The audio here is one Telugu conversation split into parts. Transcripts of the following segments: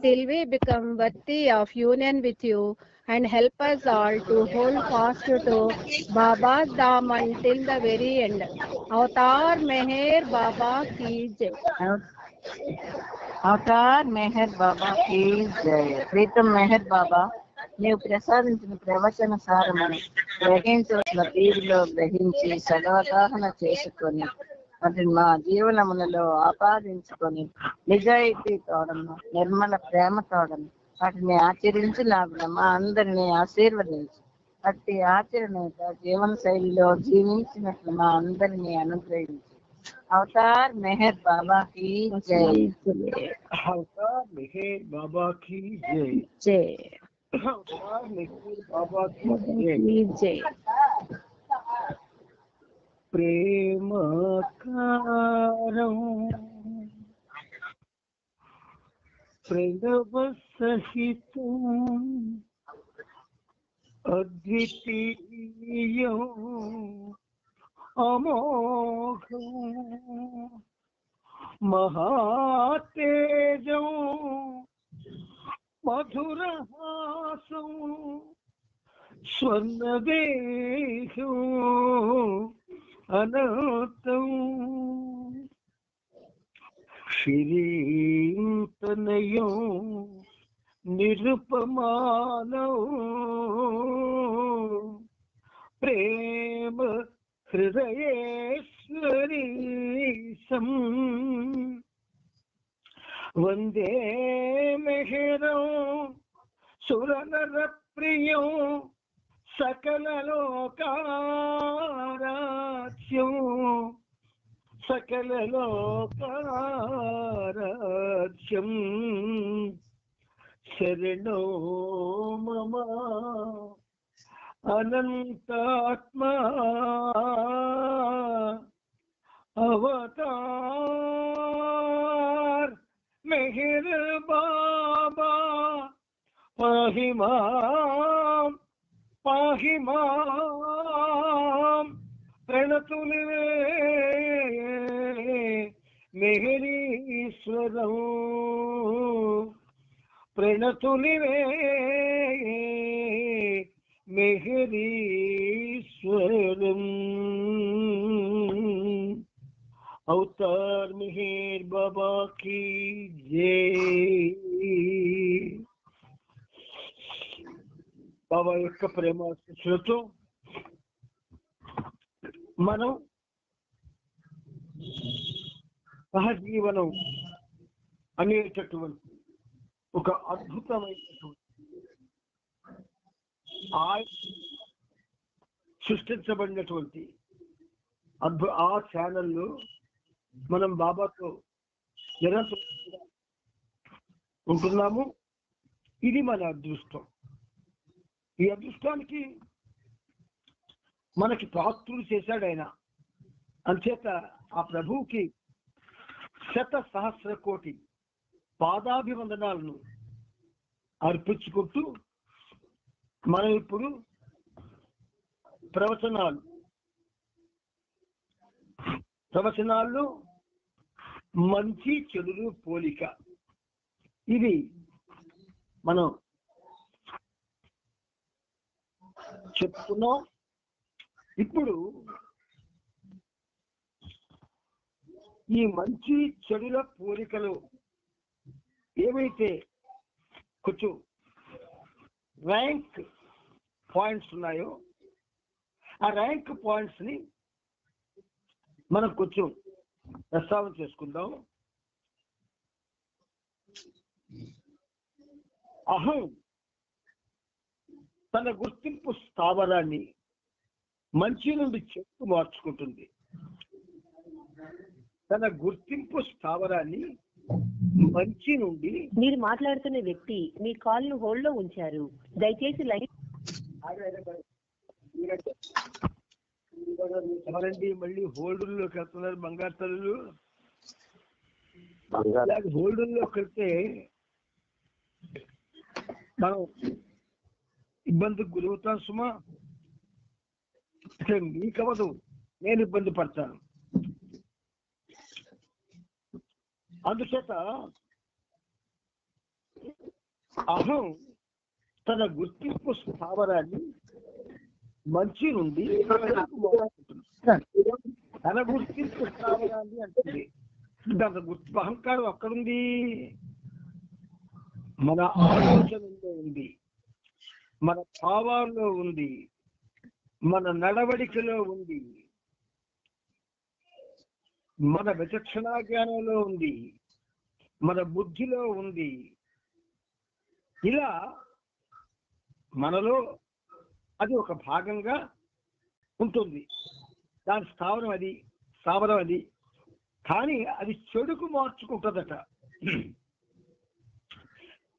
till we become worthy of union with you, and help us all to hold fast to Baba's Dham until the very end. Avatar Meher Baba ki jai. Avatar Meher Baba కి జై. ప్రీతం మెహర్ బాబా, నీవు ప్రసాదించిన ప్రవచన సారమును గ్రహించవలసిన తీరులో గ్రహించి సదవగాహన చేసుకొని వాటిని మా జీవనములలో ఆపాదించుకొని నిజాయితీ తోడను నిర్మల ప్రేమ తోడను వాటిని ఆచరించిలాగున మా అందరినీ ఆశీర్వదించు. అట్టి ఆచరణ జీవన శైలిలో జీవించినట్లు మా అందరినీ అనుగ్రహించు. అవతార్ మెహర్ బాబా కి జై. అవతార్ మెహర్ బాబా కి జై. జై. అవతార్ మెహర్ బాబా కి జై. ప్రేమకారం ప్రణవ సహితం అద్వితీయం అమోఘం మహాతేజం మధురహాసం స్వర్ణదేహం అనంతం శ్రీతనయం నిరుపమానం ప్రేమ హృదయేశ్వరీశం వందే మెహరం సురనర ప్రియం సకల లోకారాధ్యం సకల లోకారాధ్యం శరణో మమ అనంతాత్మా అవతార్ మెహర్ బాబా పాహి మాం పాహి మాం ప్రణతులివే మెహరీశ్వరం ప్రణతులివే మెహరీశ్వరం. అవతార్ మెహర్ బాబా కి జై. బాబా యొక్క ప్రేమ శిక్షలతో మనం సహజీవనం అనేటటువంటి ఒక అద్భుతమైనటువంటి సృష్టించబడినటువంటి ఆ ఛానల్లో మనం బాబాతో నిరంతరంగా ఉంటున్నాము. ఇది మన అదృష్టం. ఈ అదృష్టానికి మనకి పాత్రులు చేశాడు ఆయన. అంచేత ఆ ప్రభువుకి 100,000 కోటి పాదాభివందనాలను అర్పించుకుంటూ మనం ఇప్పుడు ప్రవచనాల్లో మంచి చెడులు పోలిక ఇది మనం చెప్తున్నాం. ఇప్పుడు ఈ మంచి చెడుల పోలికలు ఏవైతే కొంచెం ర్యాంక్ పాయింట్స్ ఉన్నాయో ఆ ర్యాంక్ పాయింట్స్ ని మనం కొంచెం ప్రస్తావన చేసుకుందాం. అహం తన గుర్తింపు స్థావరాన్ని మంచి నుండి చెడు మార్చుకుంటుంది. తన గుర్తింపు స్థావరాన్ని మంచి నుండి. మీరు మాట్లాడుతున్న వ్యక్తి మీ కాల్ ను హోల్డ్ లో ఉంచారు. దయచేసి లైన్. ఎవరండి మళ్ళీ హోల్డుల్లోకి వెళ్తున్నారు? బంగారు తల్లులు హోల్డుల్లోకి వెళ్తే మనం ఇబ్బందికి గురవుతాం సుమా. మీకవదు, నేను ఇబ్బంది పడతాను. అందుచేత అహం తన గుర్తింపు స్థావరాన్ని మంచి నుండి తన గుర్తింపు స్థావరాన్ని అంటుంది. దాని గుర్తింపు అహంకారం అక్కడుంది, మన ఆలోచనలో ఉంది, మన భావాల్లో ఉంది, మన నడవడికలో ఉంది, మన విచక్షణా జ్ఞానంలో ఉంది, మన బుద్ధిలో ఉంది. ఇలా మనలో అది ఒక భాగంగా ఉంటుంది. దాని స్థావరం అది. కానీ అది చెడుకు మార్చుకుంటుందట.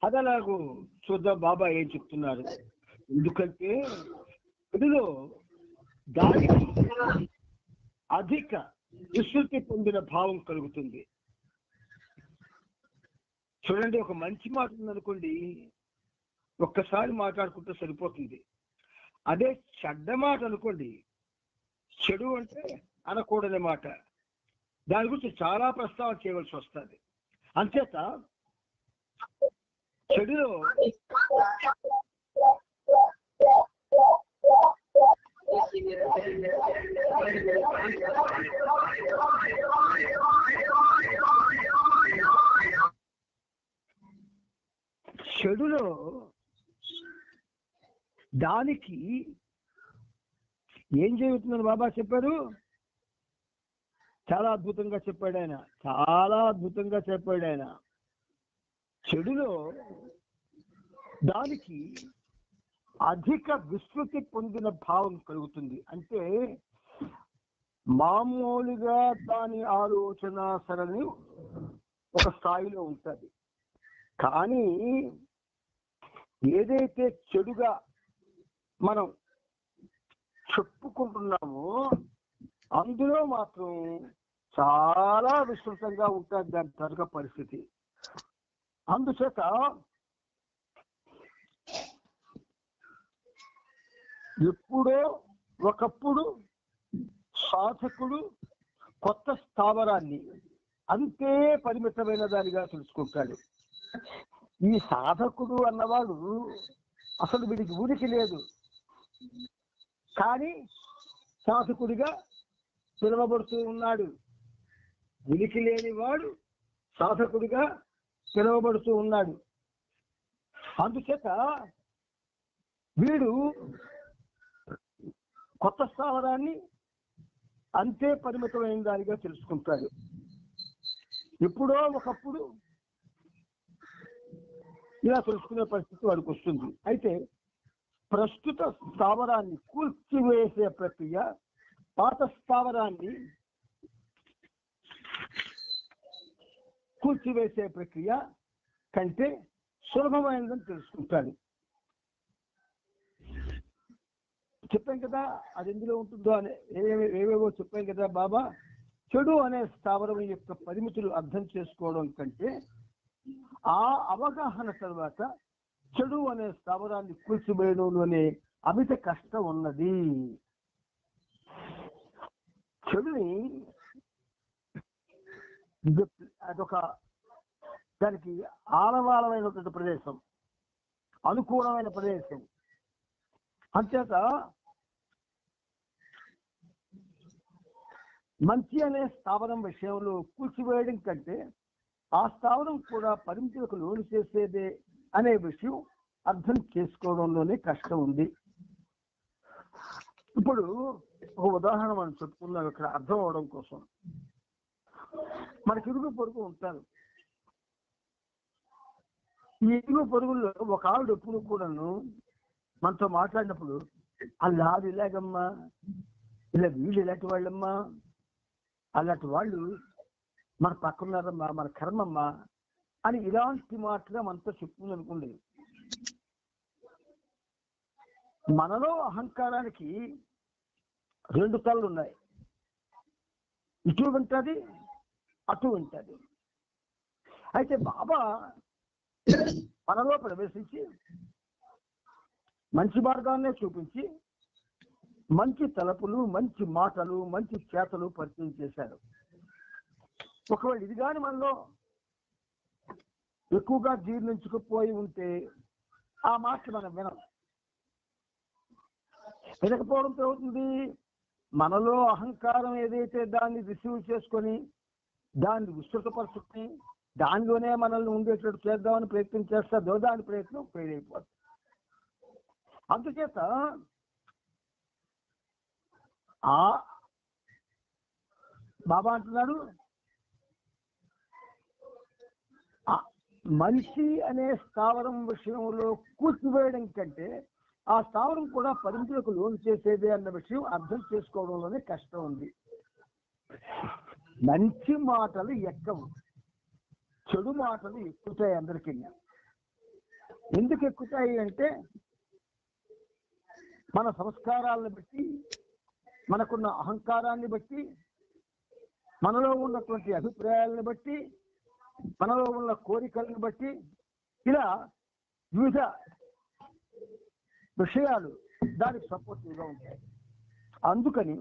అది అలాగూ చూద్దాం బాబా ఏం చెప్తున్నారు. ఎందుకంటే చెడులో దానికి అధిక విస్తృతి పొందిన భావం కలుగుతుంది. చూడండి, ఒక మంచి మాట ఉందనుకోండి, ఒక్కసారి మాట్లాడుకుంటే సరిపోతుంది. అదే చెడ్డ మాట అనుకోండి, చెడు అంటే అనకూడని మాట, దాని గురించి చాలా ప్రస్తావన చేయవలసి వస్తుంది. అంచేత చెడులో దానికి ఏం జరుగుతుందని బాబా చెప్పారు. చాలా అద్భుతంగా చెప్పాడు ఆయన. చెడులో దానికి అధిక విస్తృతి పొందిన భావం కలుగుతుంది. అంటే మామూలుగా దాని ఆలోచన సరళి ఒక స్థాయిలో ఉంటుంది. కానీ ఏదైతే చెడుగా మనం చెప్పుకుంటున్నామో అందులో మాత్రం చాలా విస్తృతంగా ఉంటుంది దాని తరగ పరిస్థితి. అందుచేత ఎప్పుడో ఒకప్పుడు సాధకుడు కొత్త స్థావరాన్ని అంతే పరిమితమైన దానిగా తెలుసుకుంటాడు. ఈ సాధకుడు అన్నవాడు అసలు వీడికి ఊరికి లేదు, కానీ సాధకుడిగా పిలువబడుతూ ఉన్నాడు. ఉనికి లేని వాడు సాధకుడిగా పిలువబడుతూ ఉన్నాడు. అందుచేత వీడు కొత్త స్థావరాన్ని అంతే పరిమితమైన దానిగా తెలుసుకుంటాడు. ఎప్పుడో ఒకప్పుడు ఇలా తెలుసుకునే పరిస్థితి వాడికి వస్తుంది. అయితే ప్రస్తుత స్థావరాన్ని కూల్చివేసే ప్రక్రియ పాత స్థావరాన్ని కూల్చివేసే ప్రక్రియ కంటే సులభమైనదని తెలుసుకుంటాడు. చెప్పాం కదా అది ఎందులో ఉంటుందో అని, ఏవేవో చెప్పాం కదా బాబా. చెడు అనే స్థావరం యొక్క పరిమితులు అర్థం చేసుకోవడం కంటే ఆ అవగాహన తర్వాత చెడు అనే స్థావరాన్ని కూల్చివేయడంలోనే అమిత కష్టం ఉన్నది. చెడుని అదొక దానికి ఆలవాలమైనటువంటి ప్రదేశం, అనుకూలమైన ప్రదేశం. అంచేత మంచి అనే స్థావరం విషయంలో కూల్చివేయడం కంటే ఆ స్థావరం కూడా పరిమితులకు లోను చేసేదే అనే విషయం అర్థం చేసుకోవడంలోనే కష్టం ఉంది. ఇప్పుడు ఒక ఉదాహరణ మనం చెప్పుకున్నాం ఇక్కడ అర్థం అవడం కోసం. మనకి ఇరుగు పొరుగు ఉంటారు. ఈ ఇరుగు పొరుగుల్లో ఒక ఆవిడ ఎప్పుడు కూడాను మనతో మాట్లాడినప్పుడు అలా ఇలాగమ్మా, ఇలా వీళ్ళు ఇలాంటి వాళ్ళమ్మా, అలాంటి వాళ్ళు మన పక్కన్నారమ్మా, మన కర్మమ్మా అని ఇలాంటి మాటగా మనతో చెప్తుంది అనుకోండి. మనలో అహంకారానికి రెండు తలలు ఉన్నాయి, ఇటు ఉంటుంది అటు ఉంటుంది. అయితే బాబా మనలో ప్రవేశించి మంచి మార్గాన్నే చూపించి మంచి తలపులు, మంచి మాటలు, మంచి చేతలు పరిచయం చేశారు. ఒకవేళ ఇది కానీ మనలో ఎక్కువగా జీర్ణించుకుపోయి ఉంటే ఆ మాటలు మనం వినకపోవడంతో అవుతుంది, మనలో అహంకారం ఏదైతే దాన్ని రిసీవ్ చేసుకొని దాన్ని విస్తృతపరుచుకొని దానిలోనే మనల్ని ఉండేటట్టు చేద్దామని ప్రయత్నం చేస్తుందో దాని ప్రయత్నం ఫెయిల్ అయిపోతుంది. అందుచేత ఆ బాబా అంటున్నాడు, మనిషి అనే స్థావరం విషయంలో కూర్చివేయడం కంటే ఆ స్థావరం కూడా పరిమితులకు లోను చేసేదే అన్న విషయం అర్థం చేసుకోవడంలోనే కష్టం ఉంది. మంచి మాటలు ఎక్కవు, చెడు మాటలు ఎక్కుతాయి అందరికీ. ఎందుకు ఎక్కుతాయి అంటే మన సంస్కారాలను బట్టి, మనకున్న అహంకారాన్ని బట్టి, మనలో ఉన్నటువంటి అభిప్రాయాలను బట్టి, మనలో ఉన్న కోరికలను బట్టి, ఇలా వివిధ విషయాలు దానికి సపోర్టివ్గా ఉంటాయి. అందుకని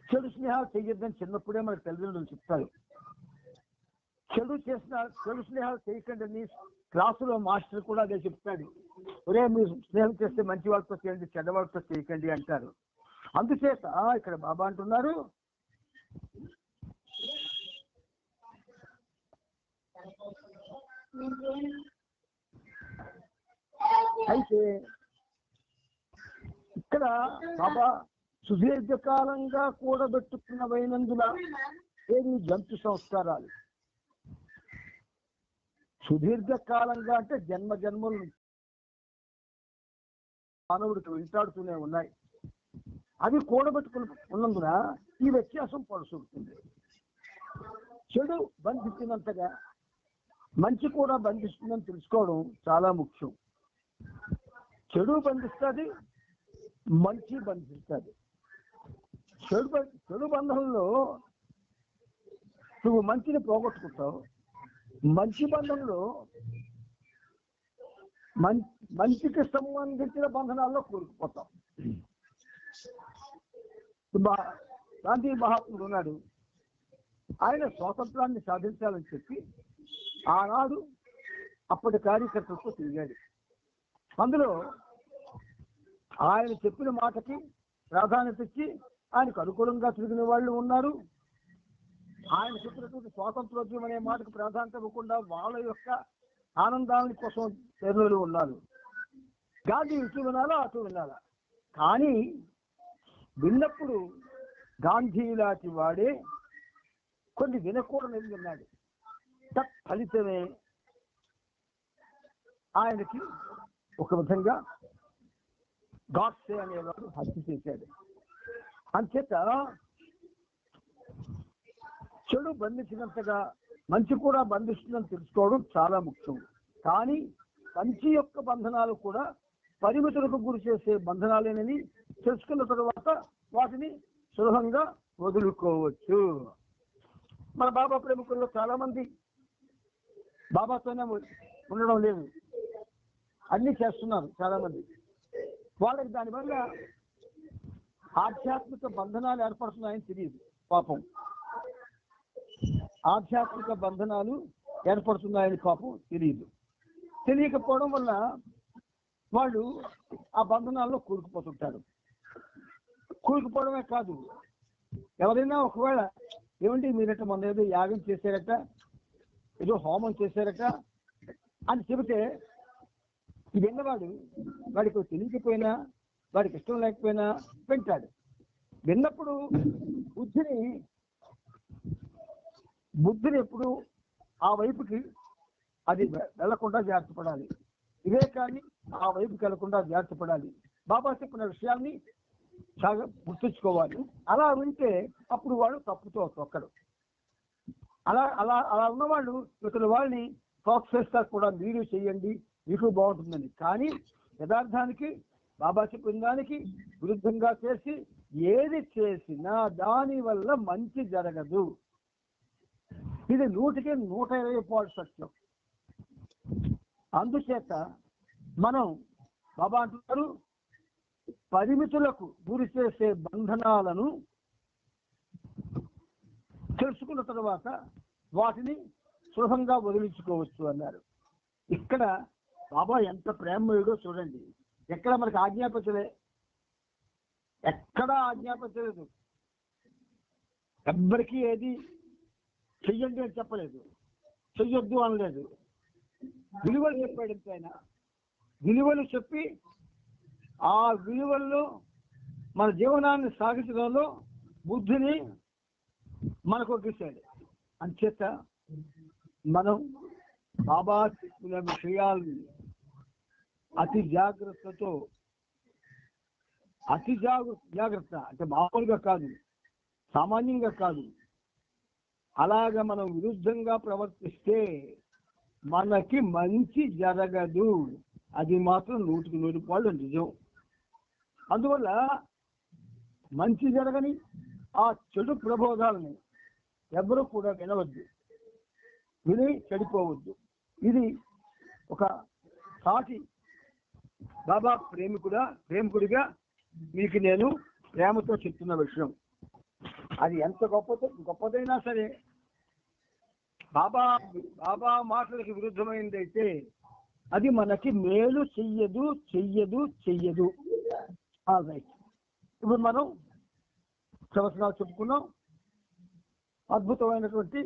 చెడు స్నేహాలు చెయ్యొద్దని చిన్నప్పుడే మనకు తల్లిదండ్రులు చెప్తారు. చెడు స్నేహాలు చేయకండి అని క్లాసులో మాస్టర్ కూడా అదే చెప్తాడు. ఒరే మీరు స్నేహం చేస్తే మంచి వాళ్ళతో చేయండి, చెడ్డవాళ్ళతో చేయకండి అంటారు. అందుచేత ఇక్కడ బాబా అంటున్నారు, అయితే ఇక్కడ బాబా సుదీర్ఘకాలంగా కూడబెట్టుకున్నవైనందున ఏది జంతు సంస్కారాలు, సుదీర్ఘకాలంగా అంటే జన్మ జన్మలు మానవుడికి వెంటాడుతూనే ఉన్నాయి. అవి కూడబెట్టుకుని ఉన్నందున ఈ వ్యత్యాసం పడుతుంది. చెడు బంధించినంతగా మంచి కూడా బంధిస్తుందని తెలుసుకోవడం చాలా ముఖ్యం. చెడు బంధిస్తుంది, మంచి బంధిస్తుంది. చెడు బంధంలో నువ్వు మంచిని పోగొట్టుకుంటావు, మంచి బంధంలో మంచికి సంబంధించిన బంధనాల్లో కూరుకుపోతాం. గాంధీ మహాత్ముడు ఉన్నాడు, ఆయన స్వాతంత్రాన్ని సాధించాలని చెప్పి ఆనాడు అప్పటి కార్యకర్తలతో తిరిగాడు. అందులో ఆయన చెప్పిన మాటకి ప్రాధాన్యత ఇచ్చి ఆయనకు అనుకూలంగా తిరిగిన వాళ్ళు ఉన్నారు. ఆయన చెప్పినటువంటి స్వాతంత్రోద్యమం అనే మాటకు ప్రాధాన్యత ఇవ్వకుండా వాళ్ళ యొక్క ఆనందాల కోసం తెరలు ఉన్నారు. గాంధీ ఇటు వినాలా అటు వినాలా, కానీ విన్నప్పుడు గాంధీ లాంటి వాడే కొన్ని వినకూడని విన్నాడు. ఫలితమే ఆయనకి ఒక విధంగా గాడ్సే అనేవాడు హత్య చేశాడు. అంచేత చెడు బంధించినంతగా మంచి కూడా బంధిస్తుందని తెలుసుకోవడం చాలా ముఖ్యం. కానీ మంచి యొక్క బంధనాలు కూడా పరిమితులకు గురి చేసే బంధనాలేనని తెలుసుకున్న తరువాత వాటిని సులభంగా వదులుకోవచ్చు. మన బాబా ప్రేమికుల్లో చాలా మంది బాబాతోనే ఉండడం లేదు, అన్ని చేస్తున్నారు చాలా మంది. వాళ్ళకి దానివల్ల ఆధ్యాత్మిక బంధనాలు ఏర్పడుతున్నాయని తెలియదు. పాపం ఆధ్యాత్మిక బంధనాలు ఏర్పడుతున్నాయని పాపం తెలియకపోవడం వల్ల వాళ్ళు ఆ బంధనాల్లో కూరుకుపోతుంటారు. కూరుకుపోవడమే కాదు, ఎవరైనా ఒకవేళ ఏమంటే మీరట మొన్న ఏదో యాగం చేశారట, ఏదో హోమం చేశారట అని చెబితే విన్నవాడు వాడికి తెలియకపోయినా వాడికి ఇష్టం లేకపోయినా వింటాడు. విన్నప్పుడు బుద్ధిని ఎప్పుడు ఆ వైపుకి అది వెళ్లకుండా జాగ్రత్త పడాలి. ఇదే కానీ ఆ వైపుకి వెళ్లకుండా జాగ్రత్త పడాలి. బాబా చెప్పిన విషయాన్ని చాలా గుర్తుంచుకోవాలి. అలా వింటే అప్పుడు వాడు తప్పుతో తొక్కడు. అలా అలా అలా ఉన్నవాళ్ళు ఇతర వాళ్ళని ప్రోత్సహిస్తారు కూడా, మీరు చేయండి మీకు బాగుంటుందని. కానీ యథార్థానికి బాబా చెప్పిన దానికి విరుద్ధంగా చేసి ఏది చేసినా దాని వల్ల మంచి జరగదు. ఇది 100కి 120 సత్యం. అందుచేత మనం బాబా అంటున్నారు, పరిమితులకు గురి చేసే బంధనాలను తెలుసుకున్న తర్వాత వాటిని సులభంగా వదిలించుకోవచ్చు అన్నారు. ఇక్కడ బాబా ఎంత ప్రేమయుడో చూడండి. ఎక్కడ మనకు ఆజ్ఞాపించలే, ఎక్కడా ఆజ్ఞాపించలేదు, ఎవ్వరికీ ఏది చెయ్యండి అని చెప్పలేదు, చెయ్యొద్దు అనలేదు. విలువలు చెప్పాడు. ఆయన విలువలు చెప్పి ఆ విలువల్లో మన జీవనాన్ని సాగించడంలో బుద్ధిని మనకు ఒగ్గిస్తాడు. అంచేత మనం బాబా చెప్పిన విషయాల్ని అతి జాగ్రత్తతో, అతి జాగ్రత్త అంటే మామూలుగా కాదు, సామాన్యంగా కాదు, అలాగ మనం విరుద్ధంగా ప్రవర్తిస్తే మనకి మంచి జరగదు. అది మాత్రం 100% నిజం. అందువల్ల మంచి జరగని ఆ చెడు ప్రబోధాలని ఎవరు కూడా వినవద్దు, విని చెడిపోవద్దు. ఇది ఒక సాటి బాబా ప్రేమికుడిగా మీకు నేను ప్రేమతో చెప్తున్న విషయం. అది ఎంత గొప్పదైనా సరే బాబా మాటలకు విరుద్ధమైందైతే అది మనకి మేలు చెయ్యదు. ఇప్పుడు మనం సంవత్సరాలు చెప్పుకున్నాం. అద్భుతమైనటువంటి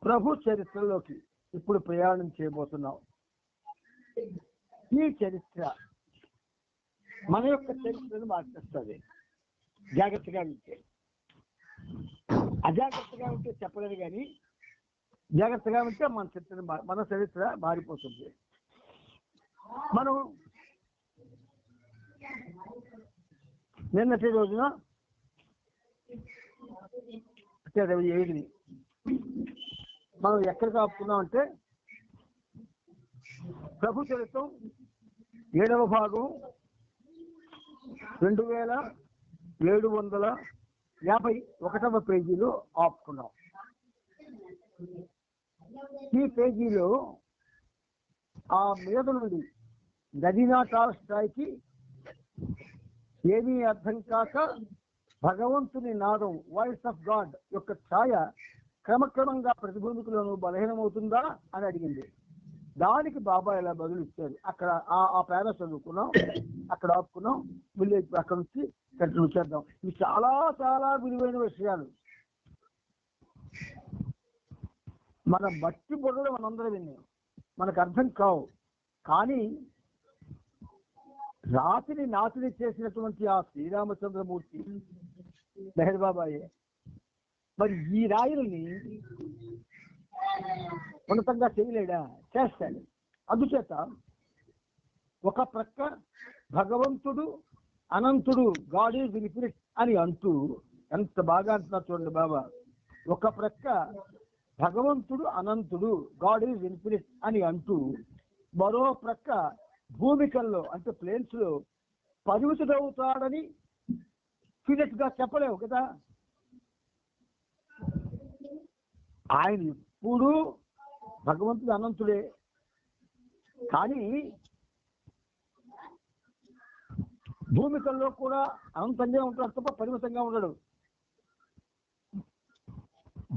ప్రభు చరిత్రలోకి ఇప్పుడు ప్రయాణం చేయబోతున్నాం. ఈ చరిత్ర మన యొక్క చరిత్రను మార్చేస్తుంది. జాగ్రత్తగా ఉంటే, అజాగ్రత్తగా ఉంటే చెప్పలేదు, కానీ జాగ్రత్తగా ఉంటే మన చరిత్ర మారిపోతుంది. మనం నిన్నటి రోజున 7ని మనం ఎక్కడికి ఆపుకున్నామంటే ప్రభు చరిత్రం 7వ భాగం 2751వ పేజీలో ఆపుకున్నాం. ఈ పేజీలో ఆ మీద నుండి గదినాటాల స్థాయికి ఏమీ అర్థం కాక భగవంతుని నాదం, వాయిస్ ఆఫ్ గాడ్ యొక్క ఛాయ క్రమక్రమంగా ప్రతిభూమికులను బలహీనమవుతుందా అని అడిగింది. దానికి బాబా ఇలా బదులు ఇచ్చారు. అక్కడ ఆ పేర చదువుకున్నాం, అక్కడ ఆపుకున్నాం. మళ్ళీ అక్కడ నుంచి కంటిన్యూ చేద్దాం. ఇవి చాలా చాలా విలువైన విషయాలు. మన బట్టి బొడలు మనందరం విన్నాం, మనకు అర్థం కావు. కానీ రాతిని నాతిని చేసినటువంటి ఆ శ్రీరామచంద్రమూర్తి మెహర్ బాబాయే మరి ఈ రాయుల్ని ఉన్నతంగా చేయలేడా? చేస్తాడు. అందుచేత ఒక ప్రక్క భగవంతుడు అనంతుడు, గాడ్ ఈజ్ ఇన్ఫినిట్ అని అంటూ ఎంత బాగా అంటున్నారు చూడండి బాబా. ఒక ప్రక్క భగవంతుడు అనంతుడు, గాడ్ ఈజ్ ఇన్ఫినిట్ అని అంటూ మరో ప్రక్క భూమికల్లో అంటే ప్లేన్స్ లో పరిమితుడవుతాడని ఫినిట్ గా చెప్పలేవు కదా. ఆయన ఎప్పుడు భగవంతుడు అనంతుడే, కానీ భూమికల్లో కూడా అనంతంగా ఉంటాడు తప్ప పరిమితంగా ఉండడు.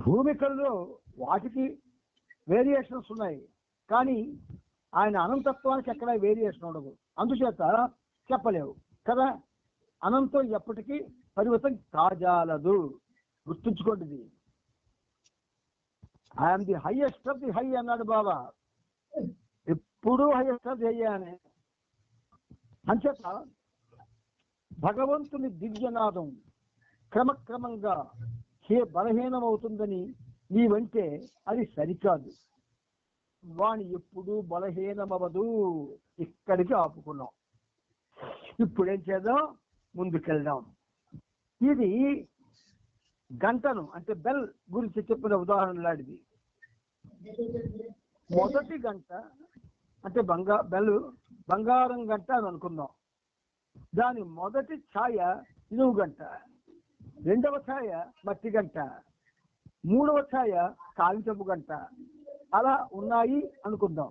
భూమికల్లో వాటికి వేరియేషన్స్ ఉన్నాయి, కానీ ఆయన అనంతత్వానికి ఎక్కడ వేరియేషన్ ఉండదు. అందుచేత చెప్పలేవు కదా. అనంతం ఎప్పటికీ పరిమితం కాజాలదు. గుర్తుంచుకోండి ఇది. I'm the highest of the high అన్నాడు బాబా. ఎప్పుడూ హైయెస్ట్ ఆఫ్ ది హై అని. అంచేత భగవంతుని దివ్యనాదం క్రమక్రమంగా బలహీనమవుతుందని నీవంటే అది సరికాదు. వాణి ఎప్పుడు బలహీనమవదు. ఇక్కడికి ఆపుకున్నాం. ఇప్పుడేం చేద్దాం, ముందుకెళ్దాం. ఇది గంటను అంటే బెల్ గురించి చెప్పిన ఉదాహరణ లాంటిది. మొదటి గంట అంటే బంగారం గంట అని అనుకుందాం. దాని మొదటి ఛాయ ఇనుము గంట, రెండవ ఛాయ మట్టి గంట, మూడవ ఛాయ కాగితపు గంట. అలా ఉన్నాయి అనుకుందాం.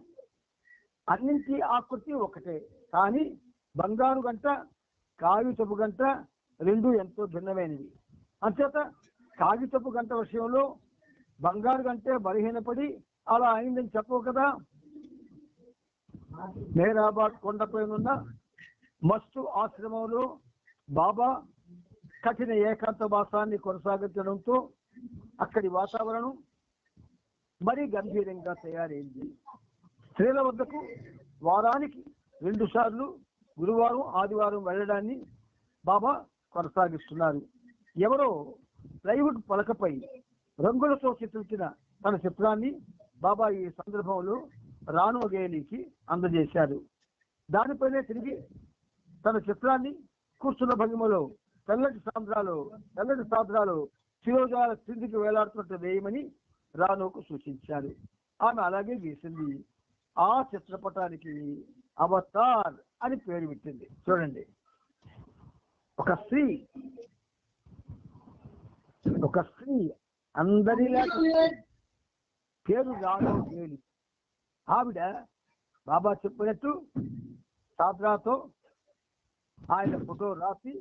అన్నింటి ఆకృతి ఒకటే, కానీ బంగారు గంట కాగితపు గంట రెండు ఎంతో భిన్నమైనవి. అంచేత కాగితపు గంట విషయంలో బంగారు కంటే బలహీనపడి అలా అయిందని చెప్పవు కదా. మెహరాబాద్ కొండపైనున్న మస్తు ఆశ్రమంలో బాబా కఠిన ఏకాంత వాసాన్ని కొనసాగించడంతో అక్కడి వాతావరణం మరీ గంభీరంగా తయారైంది. స్త్రీల వద్దకు వారానికి 2 సార్లు గురువారం ఆదివారం వెళ్ళడాన్ని బాబా కొనసాగిస్తున్నారు. ఎవరో ప్లైవుడ్ పలకపై రంగులతో చిత్రించిన తన చిత్రాన్ని బాబా ఈ సందర్భంలో రాను అగేలికి అందజేశారు. దానిపైనే తిరిగి తన చిత్రాన్ని కూర్చున్న భంగిమలో తెల్లటి సాంద్రాలు శిరోజాల క్రిందికి వేలాడుతున్నట్టు వేయమని రానుకు సూచించారు. ఆమె అలాగే గీసింది. ఆ చిత్రపటానికి అవతార్ అని పేరు పెట్టింది. చూడండి, ఒక స్త్రీ అందరిలా పేరు రాను వేలి. ఆవిడ బాబా చెప్పినట్టు సాద్రాతో ఆయన ఫోటో రాసి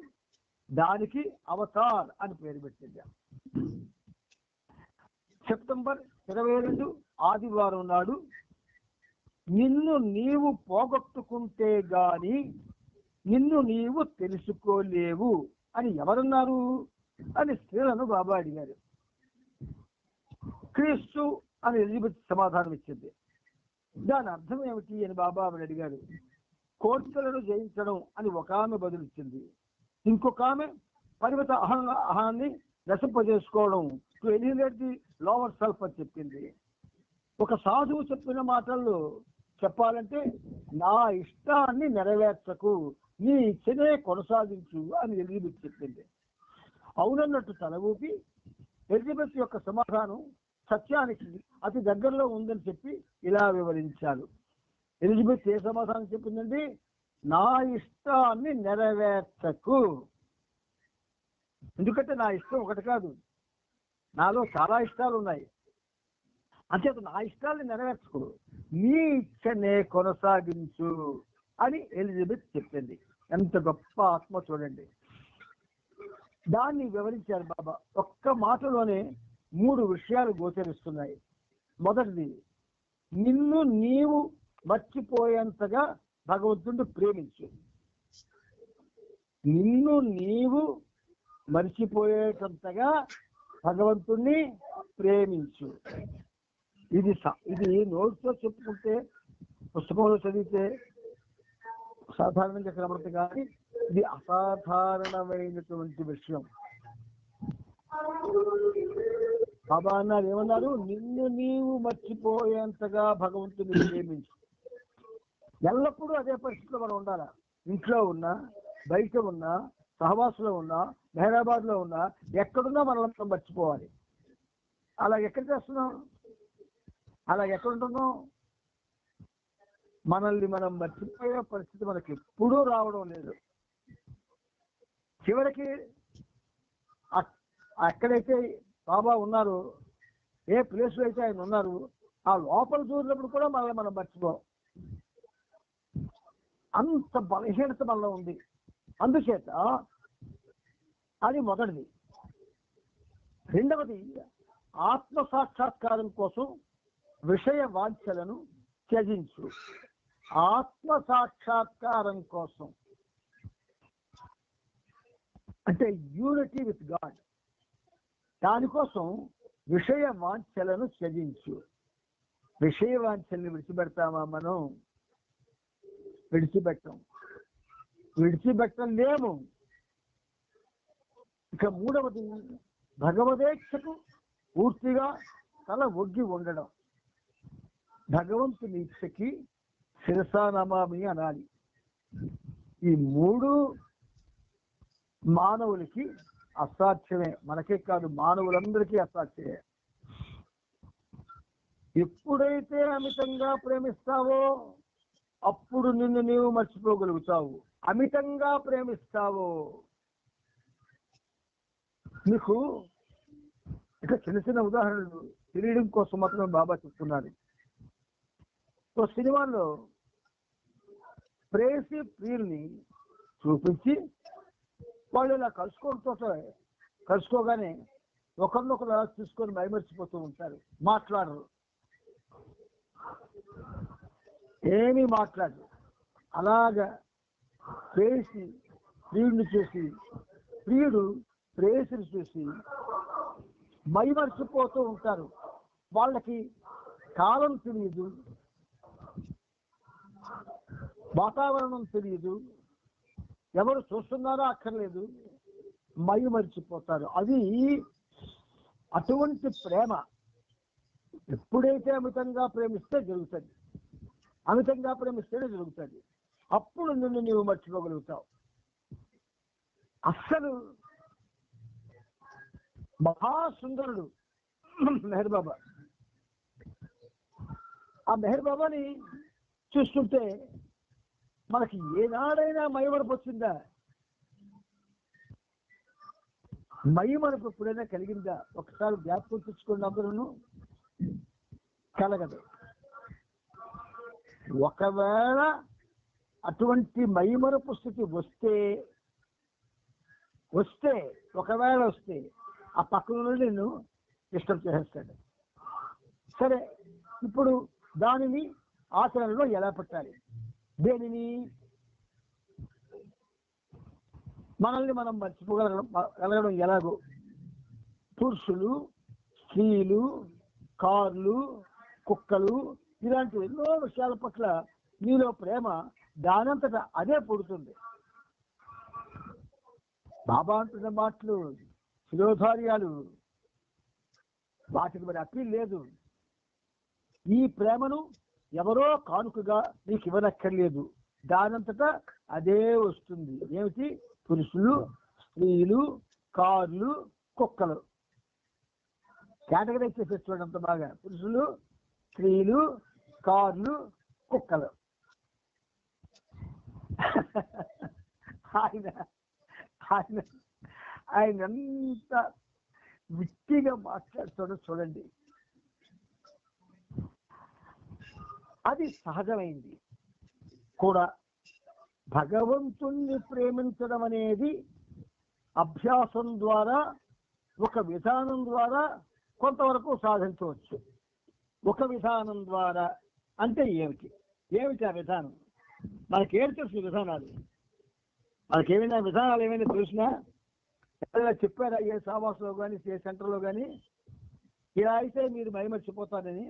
దానికి అవతార్ అని పేరు పెట్టింది. సెప్టెంబర్ 22 ఆదివారం నాడు నిన్ను నీవు పోగొట్టుకుంటే గాని నిన్ను నీవు తెలుసుకోలేవు అని ఎవరన్నారు అని స్త్రీలను బాబా అడిగారు. క్రీస్తు అని ఎలిజబెత్ సమాధానం ఇచ్చింది. దాని అర్థం ఏమిటి అని బాబా ఆమెను అడిగారు. కోర్కెలను జయించడం అని ఒక ఆమె బదులిచ్చింది. ఇంకొక ఆమె పరిమిత అహాన్ని నశింపజేసుకోవడం, to eliminate the lower self అని చెప్పింది. ఒక సాధువు చెప్పిన మాటల్లో చెప్పాలంటే నా ఇష్టాన్ని నెరవేర్చకు, నీ ఇచ్చనే కొనసాగించు అని ఎలిజబెత్ చెప్పింది. అవునన్నట్టు తల ఊపి ఎలిజబెత్ యొక్క సమాధానం సత్యానికి అతి దగ్గరలో ఉందని చెప్పి ఇలా వివరించారు. ఎలిజబెత్ ఏ సమాధానం చెప్పిందండి? నా ఇష్టాన్ని నెరవేర్చకు. ఎందుకంటే నా ఇష్టం ఒకటి కాదు, నాలో చాలా ఇష్టాలు ఉన్నాయి. అంచేత నా ఇష్టాన్ని నెరవేర్చకు, నీ ఇచ్చనే కొనసాగించు అని ఎలిజబెత్ చెప్పింది. ఎంత గొప్ప ఆత్మ చూడండి. దాన్ని వివరించారు బాబా. ఒక్క మాటలోనే 3 విషయాలు గోచరిస్తున్నాయి. మొదటిది, నిన్ను నీవు మర్చిపోయేంతగా భగవంతుడు ప్రేమించు. నిన్ను నీవు మర్చిపోయేటంతగా భగవంతుణ్ణి ప్రేమించు. ఇది నోట్స్తో చెప్పుకుంటే, పుస్తకంలో చదివితే సాధారణంగా కనబడుతుంది, కానీ ఇది అసాధారణమైనటువంటి విషయం. బాబా అన్నారు, ఏమన్నారు? నిన్ను నీవు మర్చిపోయేంతగా భగవంతుని ప్రేమించు. ఎల్లప్పుడూ అదే పరిస్థితిలో మనం ఉండాలా. ఇంట్లో ఉన్నా, బయట ఉన్నా, సహవాసులో ఉన్నా, మెహరాబాద్ లో ఉన్నా, ఎక్కడున్నా మనల్ని మనం మర్చిపోవాలి. అలా ఎక్కడ చేస్తున్నాం? అలా ఎక్కడుంటున్నాం? మనల్ని మనం మర్చిపోయే పరిస్థితి మనకి ఎప్పుడూ రావడం లేదు. చివరికి ఎక్కడైతే బాబా ఉన్నారు, ఏ ప్లేస్లో అయితే ఆయన ఉన్నారు, ఆ లోపల చూసినప్పుడు కూడా మనల్ని మనం మర్చిపోం. అంత బలహీనత మనలో ఉంది. అందుచేత అది మొదటిది. రెండవది, ఆత్మ సాక్షాత్కారం కోసం విషయ వాంఛలను త్యజించు. ఆత్మ సాక్షాత్కారం కోసం అంటే యూనిటీ విత్ గాడ్, దానికోసం విషయ వాంఛలను త్యజించు. విషయ వాంఛల్ని విడిచిపెడతామా మనం? విడిచిపెట్టలేము. ఇక మూడవది, భగవదేచ్ఛకు పూర్తిగా తల ఒగ్గి ఉండడం. భగవంతుని ఇచ్చకి శిరసానమామి అనాలి. ఈ 3 మానవులకి అసాధ్యమే. మనకే కాదు, మానవులందరికీ అసాధ్యమే. ఎప్పుడైతే అమితంగా ప్రేమిస్తావో అప్పుడు నిన్ను నీవు మర్చిపోగలుగుతావు. అమితంగా ప్రేమిస్తావో. మీకు ఇక చిన్న చిన్న ఉదాహరణలు తెలియడం కోసం మాత్రమే బాబా చెప్తున్నారు. సో సినిమాలో ప్రేయసి ప్రియుల్ని చూపించి వాళ్ళు ఇలా కలుసుకోగానే ఒకరినొకరు అలా చూసుకొని మైమర్చిపోతూ ఉంటారు, మాట్లాడరు, ఏమీ మాట్లాడరు. అలాగా ప్రేయసి ప్రియుడిని చూసి, ప్రియుడు ప్రేయసిని చూసి మైమర్చిపోతూ ఉంటారు. వాళ్ళకి కాలం తెలియదు, వాతావరణం తెలియదు, ఎవరు చూస్తున్నారో అక్కర్లేదు, మైమరిచిపోతారు. అది అటువంటి ప్రేమ ఎప్పుడైతే అమితంగా ప్రేమిస్తే జరుగుతుంది, అమితంగా ప్రేమిస్తేనే జరుగుతుంది. అప్పుడు నిన్ను నీవు మర్చిపోగలుగుతావు. అస్సలు మహాసుందరుడు మెహర్ బాబా. ఆ మెహర్ బాబాని చూస్తుంటే మనకి ఏనాడైనా మైమరపు వచ్చిందా? మైమరపు ఎప్పుడైనా కలిగిందా? ఒకసారి జ్ఞాపకం తెచ్చుకోండి అందరూ. కలగదు. ఒకవేళ అటువంటి మైమరపు స్థితి వస్తే ఒకవేళ వస్తే ఆ పక్కన నుండి నిన్ను డిస్టర్బ్ చేసేస్తాడు. సరే, ఇప్పుడు దానిని ఆచరణలో ఎలా పెట్టాలి? దేనిని? మనల్ని మనం మర్చిపోగలగడం ఎలాగో? పురుషులు, స్త్రీలు, కార్లు, కుక్కలు, ఇలాంటి ఎన్నో విషయాల పట్ల నీలో ప్రేమ దానంతటా అదే పుడుతుంది. బాబా అంటున్న మాటలు శిరోధార్యాలు, వాటికి మరి అప్పీల్ లేదు. ఈ ప్రేమను ఎవరో కానుకగా నీకు ఇవ్వనక్కర్లేదు, దానంతటా అదే వస్తుంది. ఏమిటి? పురుషులు, స్త్రీలు, కార్లు, కుక్కలు. కేటగరైజ్ చేసేది చూడండి అంత బాగా. పురుషులు, స్త్రీలు, కార్లు, కుక్కలు. ఆయన ఎంత విట్టిగా మాట్లాడుతాడో చూడండి. అది సహజమైంది కూడా. భగవంతుణ్ణి ప్రేమించడం అనేది అభ్యాసం ద్వారా, ఒక విధానం ద్వారా కొంతవరకు సాధించవచ్చు. ఒక విధానం ద్వారా అంటే ఏమిటి ఆ విధానం? మనకేం తెలుసు విధానాలు? మనకేమైనా విధానాలు ఏమైనా తెలిసినా ఎవరైనా చెప్పారా? ఏ సావాసంలో కానీ ఏ సెంటర్లో కానీ ఇలా అయితే మీరు మైమర్చిపోతారని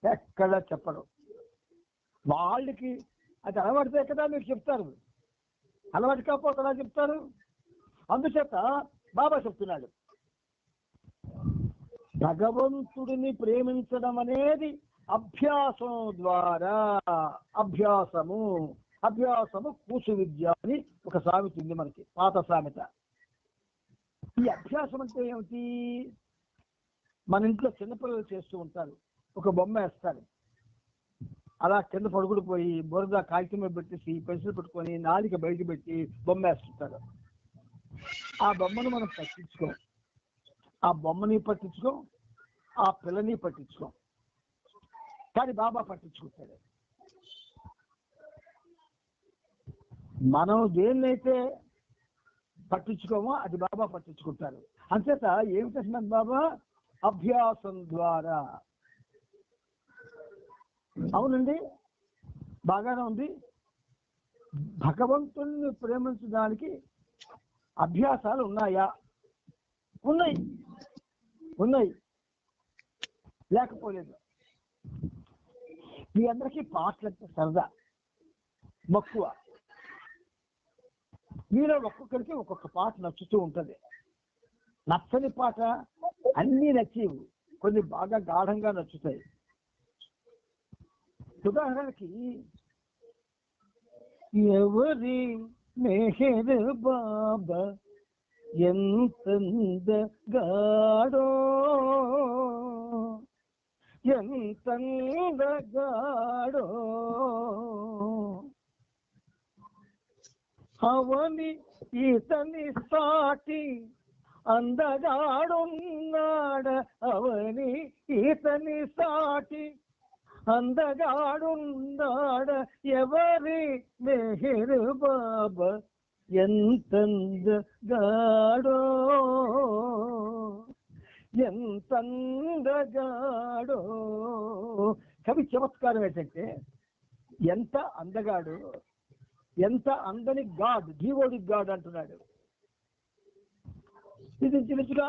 ఎక్కడ చెప్పరు. వాళ్ళకి అది అలవాడితే కదా మీరు చెప్తారు, అలవాటు కాకపోతే ఎలా చెప్తారు? అందుచేత బాబా చెప్తున్నాడు, భగవంతుడిని ప్రేమించడం అనేది అభ్యాసం ద్వారా. అభ్యాసము కూసు విద్య అని ఒక సామెత ఉంది మనకి, పాత సామెత. ఈ అభ్యాసం అంటే ఏమిటి? మన ఇంట్లో చిన్నపిల్లలు చేస్తూ ఉంటారు. ఒక బొమ్మ వేస్తారు, అలా కింద పడుకుడిపోయి బురద కాగితం మీద పెట్టేసి పెన్సిల్ పెట్టుకొని నాలిక బయట పెట్టి బొమ్మ వేస్తుంటారు. ఆ బొమ్మను మనం పట్టించుకోం, ఆ బొమ్మని పట్టించుకోం, ఆ పిల్లని పట్టించుకోం. కానీ బాబా పట్టించుకుంటాడు. మనం దేన్నైతే పట్టించుకోమో అది బాబా పట్టించుకుంటారు. అంచేత ఏమి చేస్తున్నారు బాబా? అభ్యాసం ద్వారా. అవునండి, బాగానే ఉంది. భగవంతుణ్ణి ప్రేమించడానికి అభ్యాసాలు ఉన్నాయా? ఉన్నాయి, లేకపోలేదు. మీ అందరికీ పాటలంటే సరదా, మక్కువ. మీలో ఒక్కొక్కరికి ఒక్కొక్క పాట నచ్చుతూ ఉంటుంది. నచ్చని పాట అన్నీ నచ్చేవి, కొన్ని బాగా గాఢంగా నచ్చుతాయి. ఉదాహరణకి, ఎవరి మెహర్ బాబా ఎంతందగాడో, ఎంతందగాడో, అవని ఇతని సాటి అందగాడున్నాడ, అవని ఇతని సాటి అందగాడున్నాడ, ఎవరి మెహర్ బాబా ఎంతందగాడో. ఎంత అందగాడో. కవి చమత్కారం ఏంటంటే ఎంత అందగాడు, ఎంత అందని గాడ్, జీవోడి గాడ్ అంటున్నాడు. ఇది చిన్నగా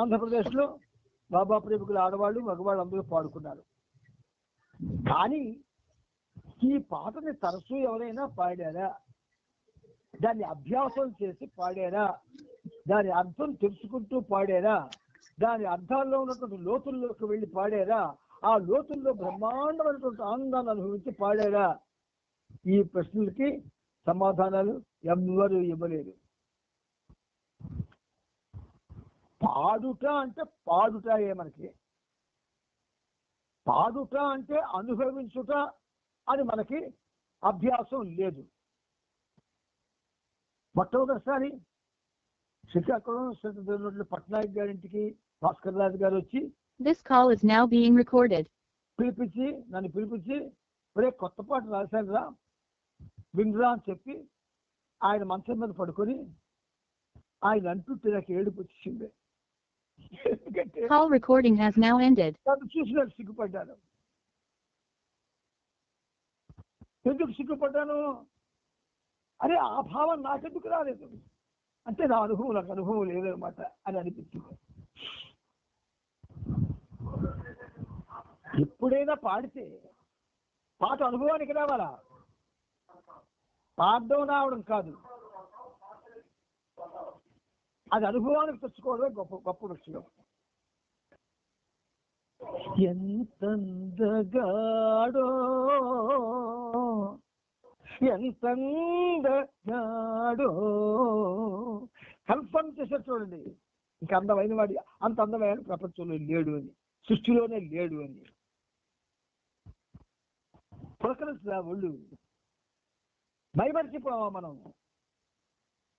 ఆంధ్రప్రదేశ్లో బాబా ప్రేమికులు ఆడవాళ్ళు మగవాళ్ళు అందరూ పాడుకున్నారు. కానీ ఈ పాటని తరచూ ఎవరైనా పాడారా? దాన్ని అభ్యాసం చేసి పాడారా? దాని అర్థం తెలుసుకుంటూ పాడారా? దాని అర్థాల్లో ఉన్నటువంటి లోతుల్లోకి వెళ్ళి పాడారా? ఆ లోతుల్లో బ్రహ్మాండమైనటువంటి ఆనందాన్ని అనుభవించి పాడారా? ఈ ప్రశ్నలకి సమాధానాలు ఎవ్వరూ ఇవ్వలేరు. పాడుట అంటే పాడుటాయే మనకి, పాడుట అంటే అనుభవించుట అని మనకి అభ్యాసం లేదు. మొట్టమొదటిసారి శ్రీకాకుళం పట్నాయక్ గారింటికి భాస్కర్ రాజు గారు వచ్చి This call is now being recorded. నన్ను పిలిపించి ఒరే కొత్త పాట రాశాను రా వినరా అని చెప్పి ఆయన మంచం మీద పడుకొని ఆయన అంటుంటే నాకు ఏడుపు వచ్చింది. ఎందుకంటే Call recording has now ended. నన్ను చూసినట్టు సిగ్గుపడ్డాను. ఎందుకు సిగ్గుపడ్డాను? అరే ఆ భావం నాకెందుకు రాలేదు అంటే నా అనుభవం నాకు అనుభవం లేదనమాట అని అనిపించింది. ఎప్పుడైనా పాడితే పాట అనుభవానికి రావాలా, పాడడం రావడం కాదు. అది అనుభవానికి తెచ్చుకోవడమే గొప్ప గొప్ప విషయం. ఎంతందగాడో ఎంతందగాడో కన్ఫర్మ్ చేశారు చూడండి. ఇంకా అందమైన వాడి అంత అందమైన ప్రపంచంలో లేడు అని, సృష్టిలోనే లేడు అని. పులకరించా ఒళ్ళు, మైమర్చిపోవా మనం.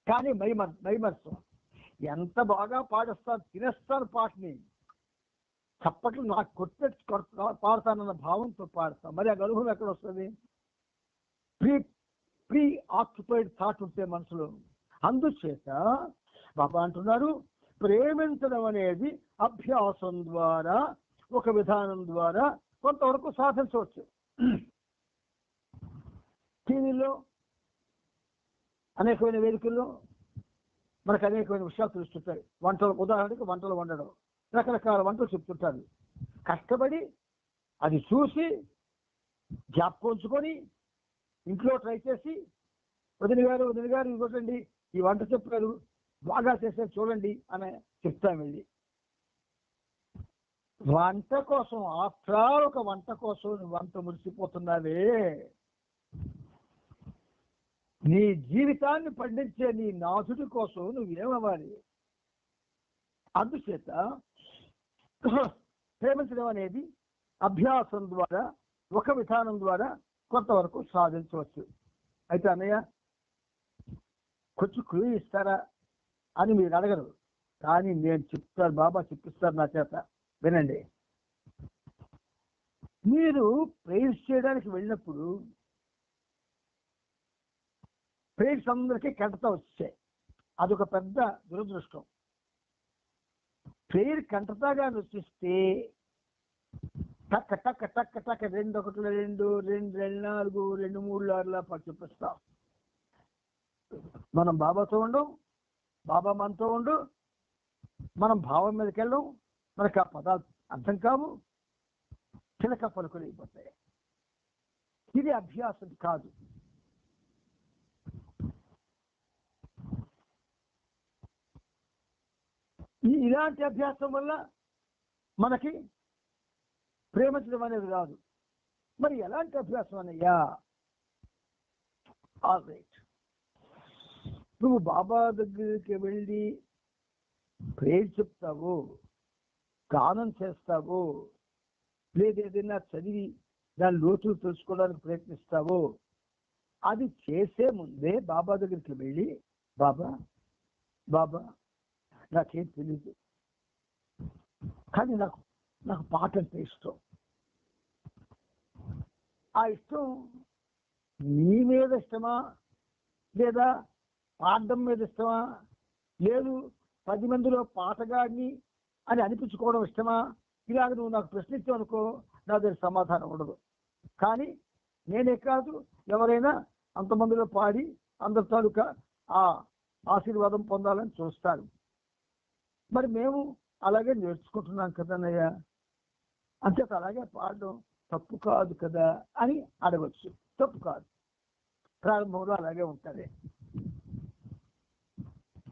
కానీ మైమర్చం. ఎంత బాగా పాడిస్తాను, తినేస్తాను పాటని, చప్పట్లు నాకు కొట్టేసి పాడతానన్న భావంతో పాడతాం. మరి ఆ అనుభవం ఎక్కడ వస్తుంది? ప్రీ ఆక్యుపైడ్ థాట్ ఉంటే మనసులో. అందుచేత బాబా అంటున్నారు, ప్రేమించడం అనేది అభ్యాసం ద్వారా, ఒక విధానం ద్వారా కొంతవరకు సాధించవచ్చు. టీవీలో అనేకమైన వేదికల్లో మనకు అనేకమైన విషయాలు తెలుస్తుంటాయి. వంటలు, ఉదాహరణకి వంటలు వండడం, రకరకాల వంటలు చెప్తుంటారు. కష్టపడి అది చూసి జ్ఞాపకంచుకొని ఇంట్లో ట్రై చేసి వదిన గారు ఇవ్వకండి, ఈ వంట చెప్పారు బాగా చేశారు చూడండి అని చెప్తాం. వెళ్ళి వంట కోసం, ఆఫ్టర్ ఆల్ ఒక వంట కోసం వంట మురిసిపోతున్నావే. నీ జీవితాన్ని పండించే నీ నాథుడి కోసం నువ్వేమవ్వాలి? అందుచేత ప్రేమించడం అనేది అభ్యాసం ద్వారా, ఒక విధానం ద్వారా కొంతవరకు సాధించవచ్చు. అయితే అన్నయ్య కొంచెం క్లూ ఇస్తారా అని మీరు అడగరు, కానీ నేను చెప్తాను, బాబా చెప్పిస్తారు నా చేత. వినండి. మీరు ప్రేయర్స్ చేయడానికి వెళ్ళినప్పుడు ప్రేయర్స్ అందరికీ కంటతా వచ్చాయి. అదొక పెద్ద దురదృష్టం. ప్రేయర్ కంటతాగా వచ్చేస్తే టక్ టక్ టక్ టక్ 2 1 2 2 4 2 3 6 చెప్పిస్తాం. మనం బాబాతో ఉండం, బాబా మనతో ఉండు, మనం భావం మీదకి వెళ్ళం, మనకు ఆ పదాలు అర్థం కావు, చిలక పలుకులు అయిపోతాయి. ఇది అభ్యాసం కాదు. ఇలాంటి అభ్యాసం వల్ల మనకి ప్రేమించడం అనేది రాదు. మరి ఎలాంటి అభ్యాసం అన్నయ్యా? ఆల్ రైట్, నువ్వు బాబా దగ్గరికి వెళ్ళి ప్రేయర్ చెప్తావు, గానం చేస్తావు, లేదా ఏదైనా చదివి దాని లోతులు తెలుసుకోవడానికి ప్రయత్నిస్తావు. అది చేసే ముందే బాబా దగ్గరికి వెళ్ళి, బాబా నాకేం తెలీదు, కానీ నాకు పాట అంటే ఇష్టం. ఆ ఇష్టం నీ మీద ఇష్టమా, లేదా పాడడం మీద ఇష్టమా, లేదు 10 మందిలో పాటగాడిని అని అనిపించుకోవడం ఇష్టమా? ఇలాగ నువ్వు నాకు ప్రశ్నించావు అనుకో, నా దగ్గర సమాధానం ఉండదు. కానీ నేనే కాదు, ఎవరైనా అంతమందిలో పాడి అందరి తాలూకా ఆ ఆశీర్వాదం పొందాలని చూస్తారు. మరి మేము అలాగే నేర్చుకుంటున్నాం కదన్నయ్య, అంచేత అలాగే పాడడం తప్పు కాదు కదా అని అడగచ్చు. తప్పు కాదు, ప్రారంభంలో అలాగే ఉంటుంది.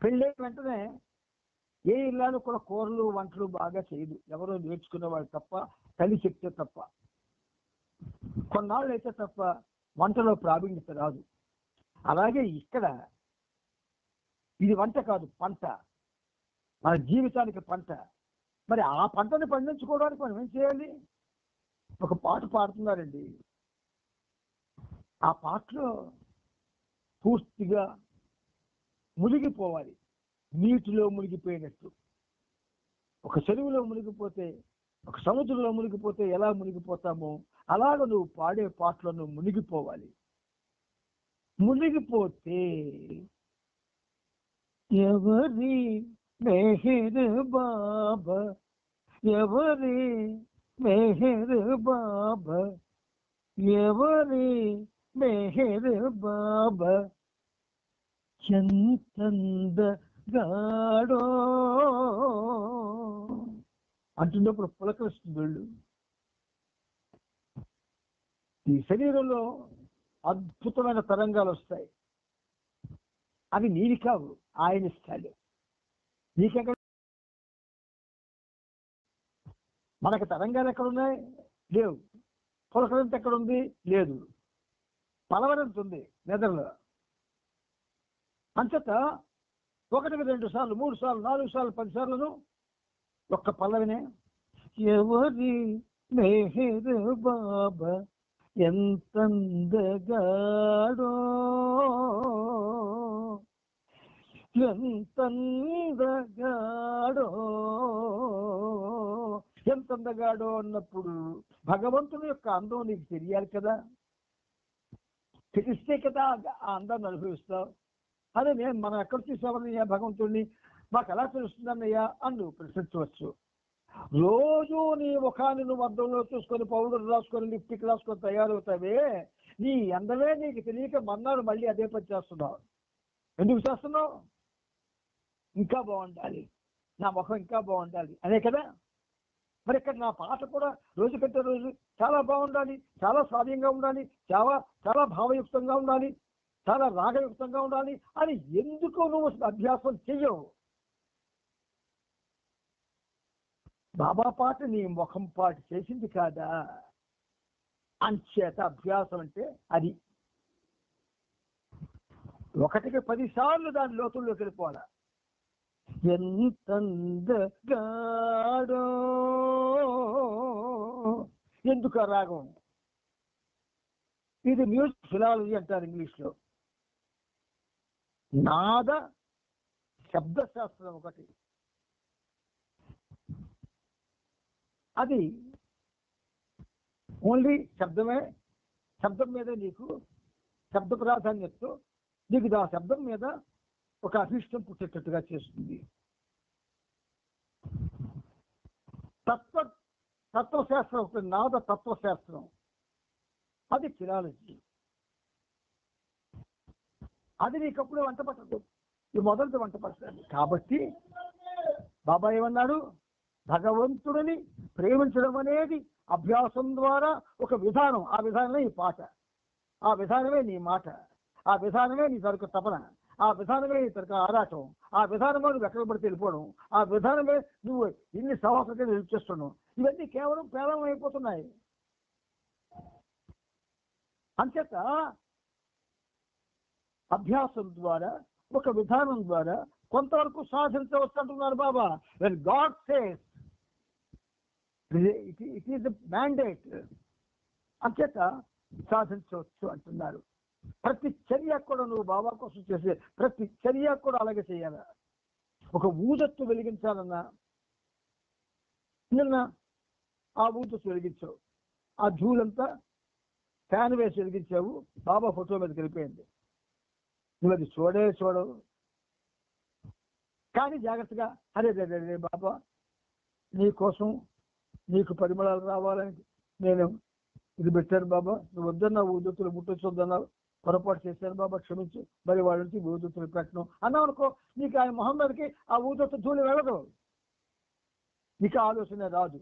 పెళ్ళైన వెంటనే ఏ ఇల్లాలు కూడా కూరలు వంటలు బాగా చేయదు, ఎవరో నేర్చుకునే వాళ్ళు తప్ప, తల్లి చెప్తే తప్ప. కొన్నాళ్ళు అయితే తప్ప వంటలో ప్రావీణ్యత రాదు. అలాగే ఇక్కడ ఇది వంట కాదు, పంట, మన జీవితానికి పంట. మరి ఆ పంటని పండించుకోవడానికి మనం ఏం చేయాలి? ఒక పాట పాడుతున్నారండి, ఆ పాటలో పూర్తిగా మునిగిపోవాలి, నీటిలో మునిగిపోయినట్టు. ఒక చెరువులో మునిగిపోతే, ఒక సముద్రంలో మునిగిపోతే ఎలా మునిగిపోతామో అలాగ నువ్వు పాడే పాటలో నువ్వు మునిగిపోవాలి. మునిగిపోతే ఎవరి మెహర్ బాబా, ఎవరి మెహర్ బాబా, ఎవరి మెహర్ బాబా, ఎంతందగాడో అంటున్నప్పుడు పులకరిస్తుంది వీళ్ళు. ఈ శరీరంలో అద్భుతమైన తరంగాలు వస్తాయి, అవి నీవి కావు, ఆయన ఇస్తాడు. నీకెక్కడ మనకు తరంగాలు ఎక్కడున్నాయి? లేవు. పులకరింత ఎక్కడుంది? లేదు. పలవరింత ఉంది నిద్రలో. అంచేత 1, 2 సార్లు, 3 సార్లు, 4 సార్లు, 10 సార్లను ఒక్క పల్లవినే ఎవరి మెహర్ బాబా ఎంతందగాడో, ఎంతందగాడో, ఎంతందగాడో అన్నప్పుడు భగవంతుని యొక్క అందం నీకు తెలియాలి కదా. తెలిస్తే కదా ఆ అందాన్ని అనుభవిస్తావు. అదే మనం ఎక్కడ చూసామన్నయ్యా భగవంతుడిని, మాకు ఎలా తెలుస్తుందన్నయ్యా అని నువ్వు ప్రశ్నించవచ్చు. రోజు నీ ముఖాన్ని నువ్వు అద్దంలో చూసుకొని పౌడర్ రాసుకొని లిప్టిక్ రాసుకొని తయారవుతావే, నీ అందమే నీకు తెలియక మన్నాడు మళ్ళీ అదే పని చేస్తున్నావు. ఎందుకు చేస్తున్నావు? ఇంకా బాగుండాలి, నా ముఖం ఇంకా బాగుండాలి అనే కదా. మరి ఇక్కడ నా పాట కూడా రోజు కంటే రోజు చాలా బాగుండాలి, చాలా శ్రావ్యంగా ఉండాలి, చాలా చాలా భావయుక్తంగా ఉండాలి, చాలా రాగయుక్తంగా ఉండాలి అని ఎందుకు నువ్వు అభ్యాసం చెయ్యవు? బాబా పాట నీ ముఖం పాటు చేసింది కాదా? అంచేత అభ్యాసం అంటే అది 1కి 10 సార్లు దాని లోతుల్లోకి వెళ్ళిపోవాలా. ఎంతందగాడో, ఎందుకు ఆ రాగం? ఇది మ్యూజిక్ ఫిలాలజీ అంటారు ఇంగ్లీష్లో. నాద శబ్దశాస్త్రం ఒకటి, అది ఓన్లీ శబ్దమే. శబ్దం మీద నీకు శబ్ద ప్రాధాన్యతతో నీకు ఆ శబ్దం మీద ఒక అభిష్టం పుట్టేటట్టుగా చేస్తుంది. తత్వశాస్త్రం ఒకటి, నాద తత్వశాస్త్రం, అది ఫిలాలజీ. అది నీకప్పుడు వంట పట్టదు, ఈ మొదటి వంట పడుతుంది. కాబట్టి బాబా ఏమన్నాడు? భగవంతుడిని ప్రేమించడం అనేది అభ్యాసం ద్వారా ఒక విధానం. ఆ విధానమే ఈ పాట, ఆ విధానమే నీ మాట, ఆ విధానమే నీ తరక తపన, ఆ విధానమే నీ తరక ఆరాటం, ఆ విధానమే నువ్వు ఎక్కడ పడితే వెళ్ళిపోవడం, ఆ విధానమే నువ్వు ఇన్ని సవాసంగా నిలిచేస్తున్నావు. ఇవన్నీ కేవలం పేలం అయిపోతున్నాయి. అంచేత అభ్యాసం ద్వారా, ఒక విధానం ద్వారా కొంతవరకు సాధించవచ్చు అంటున్నారు Baba. When God says it is the mandate, అంచేత సాధించవచ్చు అంటున్నారు. ప్రతి చర్య కూడా నువ్వు బాబా కోసం చేసే ప్రతి చర్య కూడా అలాగే చేయాలి. ఒక ఊదత్తు వెలిగించాలన్నా, నిన్న ఆ ఊదత్తు వెలిగించావు, ఆ ధూళంతా ఫ్యాన్ వేసి వెలిగించావు, బాబా ఫోటో మీదకి వెళ్ళిపోయింది. నువ్వు అది చూడవు. కానీ జాగ్రత్తగా అరే రే బాబా నీ కోసం నీకు పరిమళాలు రావాలని నేను ఇది పెట్టాను బాబా, నువ్వు వద్దన్నా ఊదుతులు ముట్టొచ్చొద్దన్నావు, పొరపాటు చేశాను బాబా క్షమించు, మరి వాళ్ళ నుంచి ఊదుతులు పెట్టను అన్నావు అనుకో, నీకు ఆయన మొహం మీదకి ఆ ఊదొత్తు ధూళి వెళ్ళదు, నీకు ఆలోచన రాదు.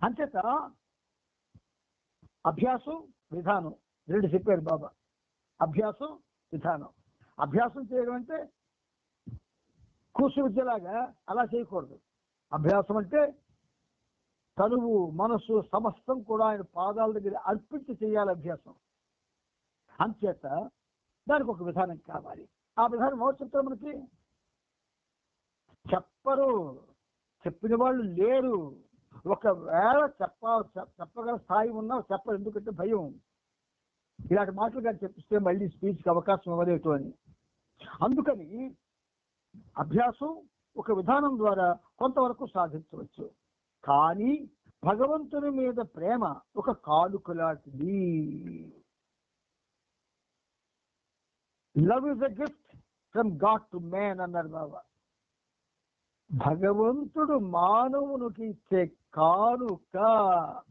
అంచేత అభ్యాసం విధానం రెండు చెప్పారు బాబా. అభ్యాసం విధానం. అభ్యాసం చేయడం అంటే కూసు విద్యలాగా అలా చేయకూడదు. అభ్యాసం అంటే తనువు మనస్సు సమస్తం కూడా ఆయన పాదాల దగ్గర అర్పించి చేయాలి అభ్యాసం. అంచేత దానికి ఒక విధానం కావాలి. ఆ విధానం ఎవరు చెప్తారు మనకి? చెప్పరు, చెప్పిన వాళ్ళు లేరు. ఒకవేళ చెప్పగల స్థాయి ఉన్నా చెప్పరు, ఎందుకంటే భయం. ఇలాంటి మాటలు కానీ చెప్పిస్తే మళ్ళీ స్పీచ్కి అవకాశం ఇవ్వలేదు అని. అందుకని అభ్యాసం ఒక విధానం ద్వారా కొంతవరకు సాధించవచ్చు. కానీ భగవంతుని మీద ప్రేమ ఒక కానుక లాంటిది. Love is a gift from God to man అన్నారు బాబా. భగవంతుడు మానవునికి ఇచ్చే కానుక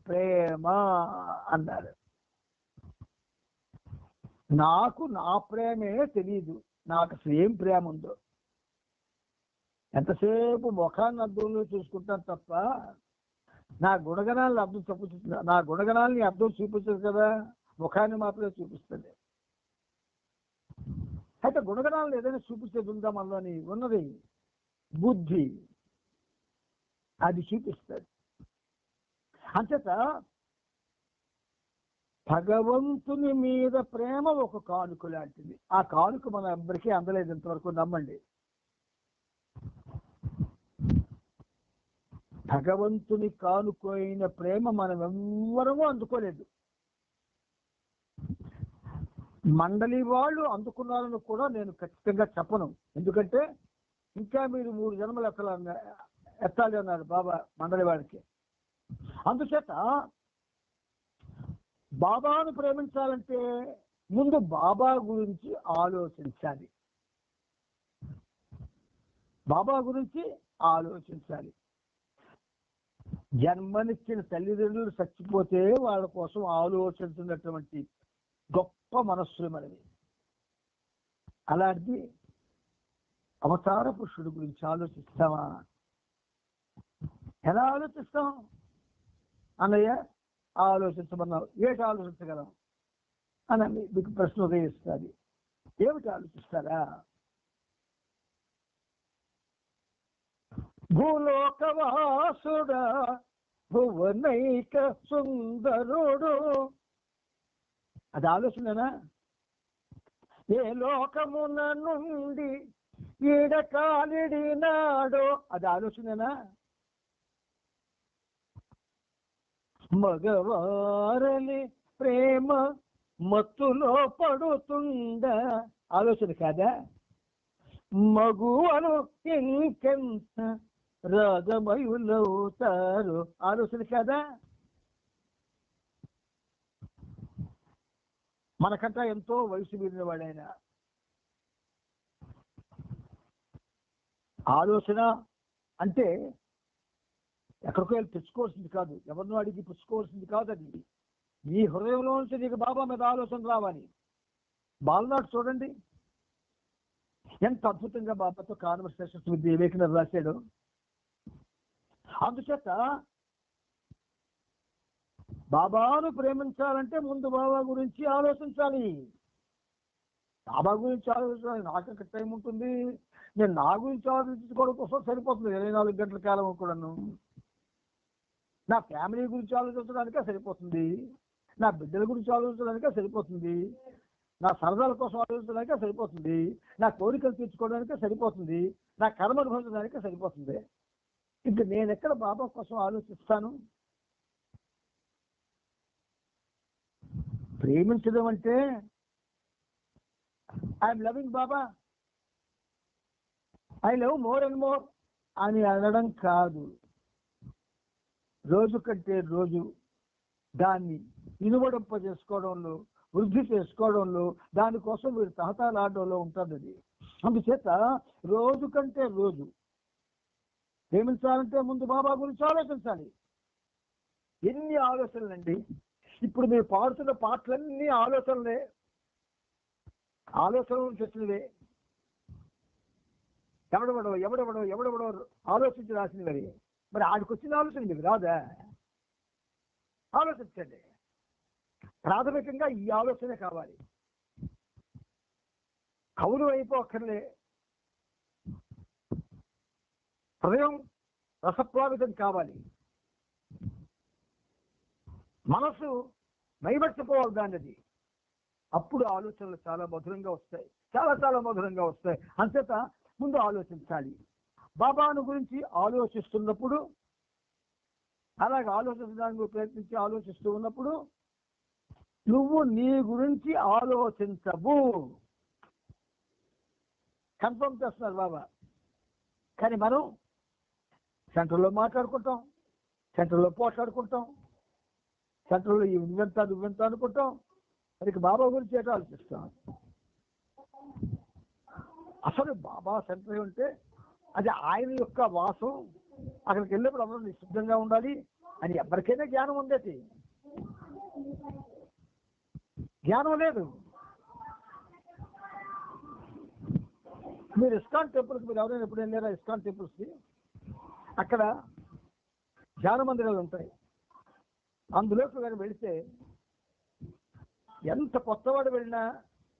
ప్రేమ అన్నారు. నాకు నా ప్రేమే తెలియదు, నాకు అసలు ఏం ప్రేమ ఉందో. ఎంతసేపు ముఖాన్ని అర్థంలో చూసుకుంటాను తప్ప నా గుణగణాలను అర్థం చూపిస్తుంది. నా గుణగణాలని అర్థం చూపించదు కదా, ముఖాన్ని మాత్రమే చూపిస్తుంది. అయితే గుణగణాలను ఏదైనా చూపించేది ఉందా మనలోని? ఉన్నది బుద్ధి, అది చూపిస్తుంది. అంచేత భగవంతుని మీద ప్రేమ ఒక కానుక లాంటిది. ఆ కానుక మన ఎవరికీ అందలేదు ఇంతవరకు, నమ్మండి. భగవంతుని కానుకోయిన ప్రేమ మనం ఎవ్వరూ అందుకోలేదు. మండలి వాళ్ళు అందుకున్నారని కూడా నేను ఖచ్చితంగా చెప్పను. ఎందుకంటే ఇంకా మీరు 3 జన్మలు ఎత్తాలి అన్నారు బాబా మండలి వాడికి. అందుచేత బాబాను ప్రేమించాలంటే ముందు బాబా గురించి ఆలోచించాలి. బాబా గురించి ఆలోచించాలి. జన్మనిచ్చిన తల్లిదండ్రులు చచ్చిపోతే వాళ్ళ కోసం ఆలోచించినటువంటి గొప్ప మనస్సులు మనవి. అలాంటి అవతార పురుషుడు గురించి ఆలోచిస్తామా? ఎలా ఆలోచిస్తాం అన్నయ్య? ఆలోచించమన్నావు, ఏమిటి ఆలోచించగలం అని మీకు ప్రశ్న ఉదయిస్తుంది. ఏమిటి ఆలోచిస్తారా? భూలోకవాసుడా భువనైక సుందరుడు, అది ఆలోచననా? ఏ లోకమున నుండి ఈడకాలిడినాడో, అది ఆలోచననా? మగవారని ప్రేమ మత్తులో పడుతుండ, ఆలోచన కాదా? మగువను ఇంకెంత రాగమయులవుతారు, ఆలోచన కాదా? మనకంటా ఎంతో వయసు మీరిన వాడైన ఆలోచన అంటే ఎక్కడికో వెళ్ళి తెచ్చుకోవాల్సింది కాదు, ఎవరినో అడిగి పుచ్చుకోవాల్సింది కాదు. అది మీ హృదయంలో నుంచి నీకు బాబా మీద ఆలోచన రావాలి. బాలనాడు చూడండి ఎంత అద్భుతంగా బాబాతో కాన్వర్సేషన్స్ విత్ వివేకానంద రాశాడు. అందుచేత బాబాను ప్రేమించాలంటే ముందు బాబా గురించి ఆలోచించాలి. బాబా గురించి ఆలోచించాలి. నాకు ఎక్కడ టైం ఉంటుంది? నేను నా గురించి ఆలోచించుకోవడం కోసం సరిపోతుంది 24 గంటల కాలం కూడాను. నా ఫ్యామిలీ గురించి ఆలోచించడానికే సరిపోతుంది, నా బిడ్డల గురించి ఆలోచించడానికే సరిపోతుంది, నా సరదాల కోసం ఆలోచించడానికే సరిపోతుంది, నా కోరికలు తీర్చుకోవడానికే సరిపోతుంది, నా కర్మ అనుభవించడానికే సరిపోతుంది. ఇంక నేను ఎక్కడ బాబా కోసం ఆలోచిస్తాను? ప్రేమించడం అంటే I'm loving Baba, I love more and more అని అనడం కాదు. రోజు కంటే రోజు దాన్ని ఇనుమడింప చేసుకోవడంలో, వృద్ధి చేసుకోవడంలో, దానికోసం మీరు తహతాలాడడంలో ఉంటుంది. అది అందుచేత రోజు కంటే రోజు ప్రేమించాలంటే ముందు బాబా గురించి ఆలోచించాలి. ఎన్ని ఆలోచనలండి! ఇప్పుడు మీరు పాడుతున్న పాటలన్నీ ఆలోచనలే, ఆలోచన నుంచి వచ్చినవే. ఎవడెవడో ఆలోచించి రాసినవి. మరి ఆడికి వచ్చిన ఆలోచన మీకు రాదా? ఆలోచించండి. ప్రాథమికంగా ఈ ఆలోచనే కావాలి. కవులు అయిపోక్కర్లే, హృదయం రసప్లావితం కావాలి, మనసు మైమర్చిపోవాలి దానిది. అప్పుడు ఆలోచనలు చాలా మధురంగా వస్తాయి, చాలా మధురంగా వస్తాయి. అంచేత ముందు ఆలోచించాలి. బాబాను గురించి ఆలోచిస్తున్నప్పుడు, అలాగే ఆలోచించడానికి ప్రయత్నించి ఆలోచిస్తూ ఉన్నప్పుడు నువ్వు నీ గురించి ఆలోచించవు. కన్ఫర్మ్ చేస్తున్నారు బాబా. కానీ మనం సెంటర్లో మాట్లాడుకుంటాం, సెంటర్లో పోట్లాడుకుంటాం, సెంటర్లో నువ్వెంత అనుకుంటాం. మరి బాబా గురించి ఏటో ఆలోచిస్తాం. అసలు బాబా సెంటర్ ఉంటే అది ఆయన యొక్క వాసం. అక్కడికి వెళ్ళినప్పుడు అందరూ నిశ్శబ్దంగా ఉండాలి అని ఎవరికైనా జ్ఞానం ఉండేది. జ్ఞానం లేదు. మీరు ఇస్కాన్ టెంపుల్కి మీరు ఎవరైనా ఎప్పుడు వెళ్ళారా? ఇస్కాన్ టెంపుల్స్కి అక్కడ ధ్యాన మందిరాలు ఉంటాయి. అందులోకి కానీ వెళితే ఎంత కొత్తవాడు వెళ్ళినా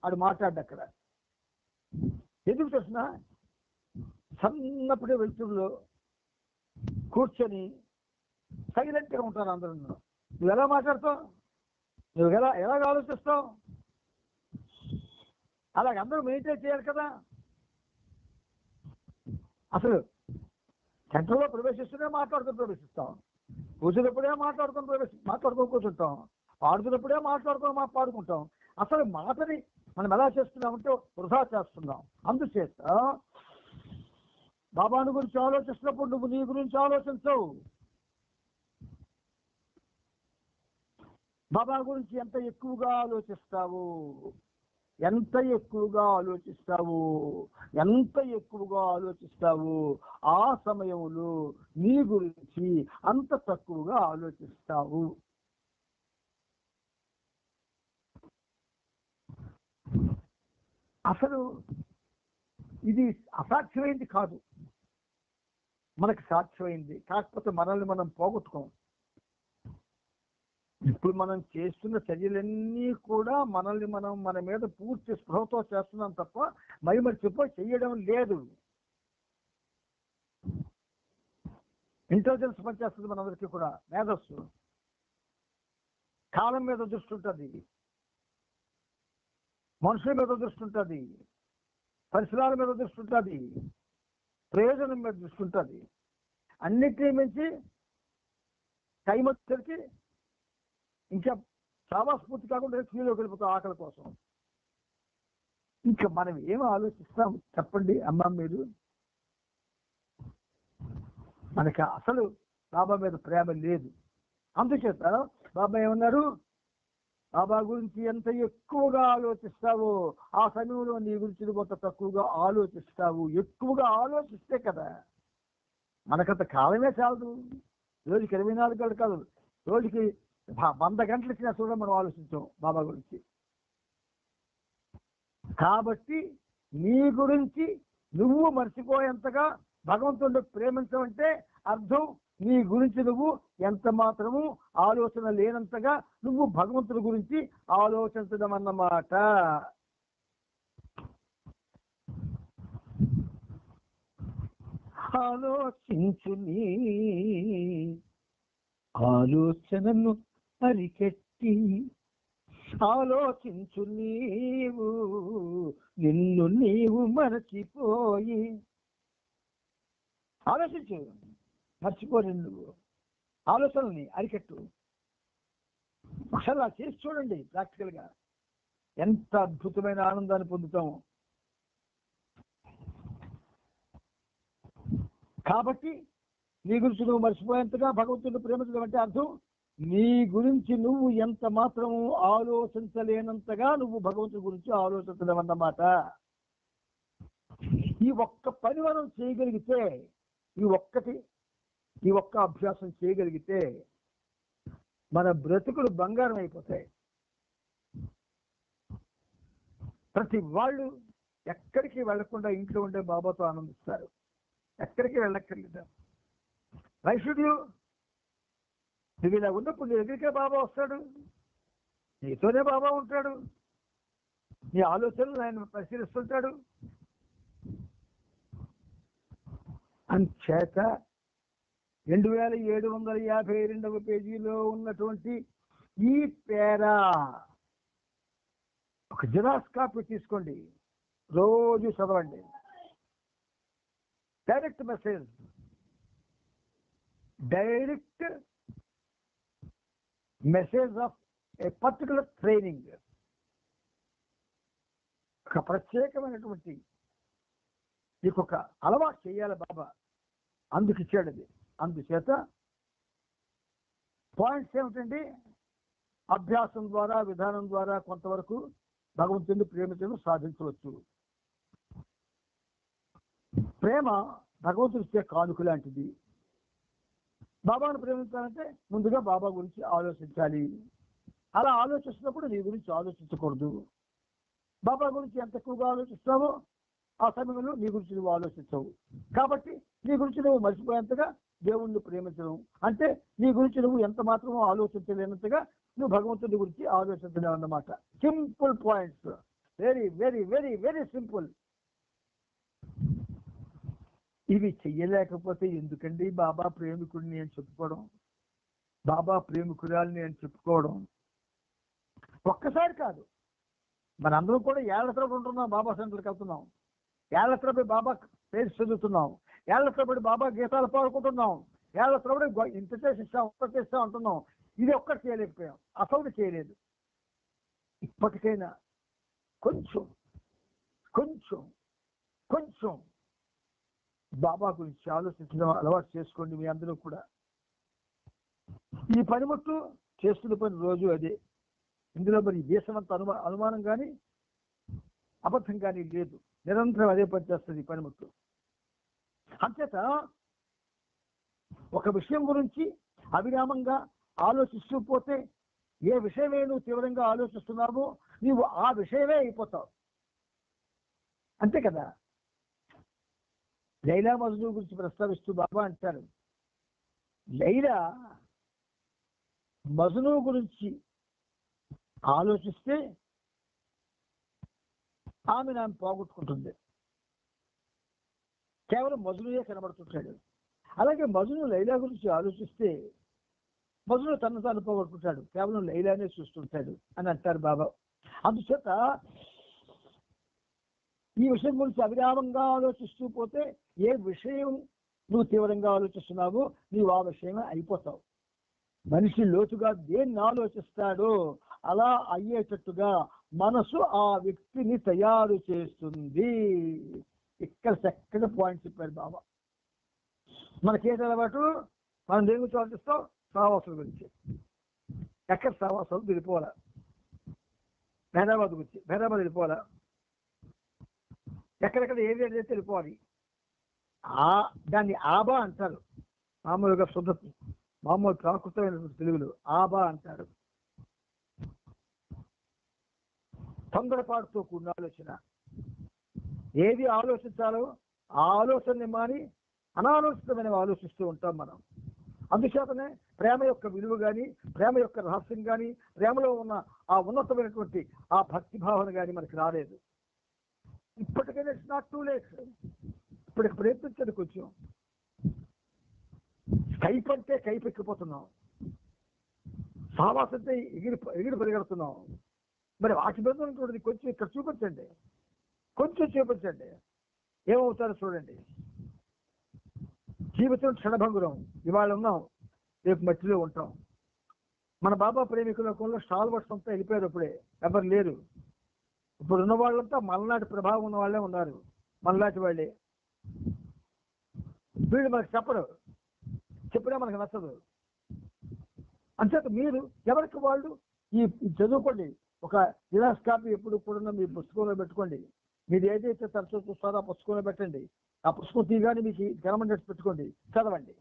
ఆడు మాట్లాడు. అక్కడ ఎందుకు తెలిసిన సన్నప్పుడే వెళ్తుల్లో కూర్చొని సైలెంట్గా ఉంటారు అందరూ. నువ్వు ఎలా మాట్లాడతావు? నువ్వు ఎలాగ ఆలోచిస్తావు? అలాగే అందరూ మెయింటైన్ చేయాలి కదా. అసలు సెంటర్లో ప్రవేశిస్తూనే మాట్లాడుతూ ప్రవేశిస్తాం, కూర్చున్నప్పుడే మాట్లాడుకొని కూర్చుంటాం, పాడుతున్నప్పుడే పాడుకుంటాం. అసలు మాటని మనం ఎలా చేస్తున్నామంటే వృధా చేస్తున్నాం. అందుచేత బాబాను గురించి ఆలోచిస్తున్నప్పుడు నువ్వు నీ గురించి ఆలోచించవు. బాబా గురించి ఎంత ఎక్కువగా ఆలోచిస్తావు, ఎంత ఎక్కువగా ఆలోచిస్తావు ఆ సమయంలో నీ గురించి అంత తక్కువగా ఆలోచిస్తావు. అసలు ఇది అసాధ్యమైంది కాదు, మనకు సాధ్యమైంది. కాకపోతే మనల్ని మనం పోగొట్టుకోం. ఇప్పుడు మనం చేస్తున్న చర్యలన్నీ కూడా మనల్ని మనం మన మీద పూర్తి స్పృహతో చేస్తున్నాం తప్ప మైమర్చిపోయి చెయ్యడం లేదు. ఇంటెలిజెన్స్ పనిచేస్తుంది మనందరికీ కూడా. మేధస్సు, కాలం మీద దృష్టి ఉంటుంది, మనుషుల మీద దృష్టి ఉంటుంది, పరిసరాల మీద దృష్టి ఉంటుంది, ప్రయోజనం మీద దృష్టి ఉంటుంది. అన్నిటినీ మించి టైం వచ్చేసరికి ఇంకా చాలా స్ఫూర్తి కాకుండా క్యూలోకి వెళ్ళిపోతాం ఆకలి కోసం. ఇంకా మనం ఏం ఆలోచిస్తాం చెప్పండి అమ్మా మీరు? మనకి అసలు బాబా మీద ప్రేమ లేదు. అందుచేత బాబా ఏమన్నారు? బాబా గురించి ఎంత ఎక్కువగా ఆలోచిస్తావో ఆ సమయంలో నీ గురించి కొంత తక్కువగా ఆలోచిస్తావు. ఎక్కువగా ఆలోచిస్తే కదా, మనకంత కాలమే చాలదు. రోజుకి 24 గంటలు కాదు, రోజుకి 100 గంటలు ఇచ్చినా కూడా మనం ఆలోచించాం బాబా గురించి. కాబట్టి నీ గురించి నువ్వు మర్చిపోయేంతగా భగవంతుడిని ప్రేమించమంటే అర్థం నీ గురించి నువ్వు ఎంత మాత్రము ఆలోచన లేనంతగా నువ్వు భగవంతుడి గురించి ఆలోచించడం అన్నమాట. ఆలోచించు నీ ఆలోచనను అరికెట్టి, ఆలోచించు నీవు నిన్ను నీవు మరచిపోయి. ఆలోచించు, మర్చిపోయి నువ్వు ఆలోచనల్ని అరికెట్టు. ఒకసారి చేసి చూడండి ప్రాక్టికల్గా, ఎంత అద్భుతమైన ఆనందాన్ని పొందుతాము. కాబట్టి నీ గురించి నువ్వు మర్చిపోయేంతగా భగవంతుడిని ప్రేమించడం అంటే అర్థం నీ గురించి నువ్వు ఎంత మాత్రము ఆలోచించలేనంతగా నువ్వు భగవంతుడి గురించి ఆలోచించడం అన్నమాట. ఈ ఒక్క పని మనం చేయగలిగితే ఈ ఒక్క అభ్యాసం చేయగలిగితే మన బ్రతుకులు బంగారం అయిపోతాయి. ప్రతి వాళ్ళు ఎక్కడికి వెళ్లకుండా ఇంట్లో ఉండే బాబాతో ఆనందిస్తారు. ఎక్కడికి వెళ్ళక్కర్లేదు. వైశుడు నువ్వు ఇలా ఉన్నప్పుడు నీ దగ్గరికే బాబా వస్తాడు, నీతోనే బాబా ఉంటాడు, నీ ఆలోచనలు ఆయన పరిశీలిస్తుంటాడు. అంచేత 2752వ పేజీలో ఉన్నటువంటి ఈ పేరా ఒక జిరాక్స్ కాపీ తీసుకోండి, రోజు చదవండి. Direct message of A particular training, ఒక ప్రత్యేకమైనటువంటి నీకు ఒక అలవాటు చేయాలి బాబా, అందుకు ఇచ్చాడు అది. అందుచేత పాయింట్స్ ఏమిటండి? అభ్యాసం ద్వారా, విధానం ద్వారా కొంతవరకు భగవంతుని ప్రేమించడం సాధించవచ్చు. ప్రేమ భగవంతుడు ఇచ్చే కానుక లాంటిది. బాబాను ప్రేమించాలంటే ముందుగా బాబా గురించి ఆలోచించాలి. అలా ఆలోచిస్తున్నప్పుడు నీ గురించి ఆలోచించకూడదు. బాబా గురించి ఎంత ఎక్కువగా ఆలోచిస్తావో ఆ సమయంలో నీ గురించి నువ్వు ఆలోచించవు. కాబట్టి నీ గురించి నువ్వు మర్చిపోయేంతగా దేవుణ్ణి ప్రేమించడం అంటే నీ గురించి నువ్వు ఎంత మాత్రమో ఆలోచించలేనంతగా నువ్వు భగవంతుడి గురించి ఆలోచించలేవు అన్నమాట. Simple points, very very very very simple. ఇవి చెయ్యలేకపోతే ఎందుకండి బాబా ప్రేమికుడిని అని చెప్పుకోవడం, బాబా ప్రేమికురాలిని అని చెప్పుకోవడం? ఒక్కసారి కాదు, మనందరం కూడా ఏళ్ల తరబడి ఉంటున్నాం, బాబా సెంటర్కి వెళ్తున్నాం, ఏళ్ల తరబడి బాబా పేరు చదువుతున్నాం, ఏళ్ల తరబడి బాబా గీతాలు పాడుకుంటున్నాం, ఏళ్ల తరబడి ఇంత చేసిస్తాం ఒక్కటి చేస్తాం అంటున్నాం. ఇది ఒక్కటి చేయలేకపోయాం, అసలు చేయలేదు. ఇప్పటికైనా కొంచెం కొంచెం కొంచెం బాబా గురించి ఆలోచించడం అలవాటు చేసుకోండి మీ అందరూ కూడా. ఈ పనిముట్టు చేస్తున్న పని రోజు అదే. ఇందులో మరి దేశమంత అనుమానం కానీ అబద్ధం కానీ లేదు. నిరంతరం అదే పని చేస్తుంది ఈ పనిముట్టు. అంచేత ఒక విషయం గురించి అవిరామంగా ఆలోచిస్తూ పోతే ఏ విషయమే నువ్వు తీవ్రంగా ఆలోచిస్తున్నావో నీవు ఆ విషయమే అయిపోతావు. అంతే కదా. లైలా మజ్ను గురించి ప్రస్తావిస్తూ బాబా అంటారు, లైలా మజ్ను గురించి ఆలోచిస్తే ఆమెను ఆమె పోగొట్టుకుంటుంది. కేవలం మజ్నుయే కనబడుతుంటాడు. అలాగే మజ్ను లైలా గురించి ఆలోచిస్తే మజ్ను తను తాను పోగొట్టుకుంటాడు, కేవలం లైలానే చూస్తుంటాడు అని అంటారు బాబా. అందుచేత ఈ విషయం గురించి అవిరామంగా ఆలోచిస్తూ పోతే ఏ విషయం నువ్వు తీవ్రంగా ఆలోచిస్తున్నావో నీవు ఆ విషయమే అయిపోతావు. మనిషి లోతుగా దేన్ని ఆలోచిస్తాడో అలా అయ్యేటట్టుగా మనసు ఆ వ్యక్తిని తయారు చేస్తుంది. ఇక్కడ చక్కగా పాయింట్ చెప్పారు బాబా. మనకేది అలవాటు? మనం దేని గురించి ఆలోచిస్తాం? సహవాసుల గురించి. ఎక్కడ సహవాసాలు వెళ్ళిపోవాలా? హైదరాబాద్ గురించి, హైదరాబాద్ వెళ్ళిపోవాలా? ఎక్కడెక్కడ ఏది అయితే వెళ్ళిపోవాలి. దాన్ని ఆబా అంటారు. మామూలుగా మామూలు ప్రాకృతమైన తెలుగులో ఆబా అంటారు. తొందరపాటుతో కూడిన ఆలోచన. ఏది ఆలోచించాలో ఆ ఆలోచనని మాని అనాలోచితమైన ఆలోచిస్తూ ఉంటాం మనం. అందుచేతనే ప్రేమ యొక్క విలువ కానీ, ప్రేమ యొక్క రహస్యం కానీ, ప్రేమలో ఉన్న ఆ ఉన్నతమైనటువంటి ఆ భక్తి భావన కానీ మనకి రాలేదు. ఇప్పటికైనా ఇట్స్ నాట్ టూ లేట్. ఇప్పటికి ప్రయత్నించండి కొంచెం. కైపు అంటే కైపు ఎక్కిపోతున్నాం, సావాస అంటే ఎగిరి పరిగెడుతున్నాం. మరి వాటి మీద ఉన్నటువంటిది కొంచెం ఇక్కడ చూపించండి, కొంచెం చూపించండి, ఏమవుతారో చూడండి. జీవితం క్షణభంగురం. ఇవాళ ఉన్నాం, రేపు మట్టిలో ఉంటాం. మన బాబా ప్రేమికుల లోకంలో స్టాల్వర్స్ అంతా వెళ్ళిపోయారు, ఇప్పుడే ఎవరు లేరు. ఇప్పుడు ఉన్న వాళ్ళంతా మనలాంటి ప్రభావం ఉన్న వాళ్ళే ఉన్నారు, మనలాంటి వాళ్ళే. వీళ్ళు మనకు చెప్పినా మనకు నచ్చదు. అంచేత మీరు ఎవరికి వాళ్ళు ఈ చదువుకోండి. ఒక జిరాక్స్ కాపీ ఎప్పుడు కూడా మీ పుస్తకంలో పెట్టుకోండి. మీరు ఏదైతే తరచూ చూస్తారో ఆ పుస్తకంలో పెట్టండి. ఆ పుస్తకం తీయగానే మీకు కనమండట్టు పెట్టుకోండి, చదవండి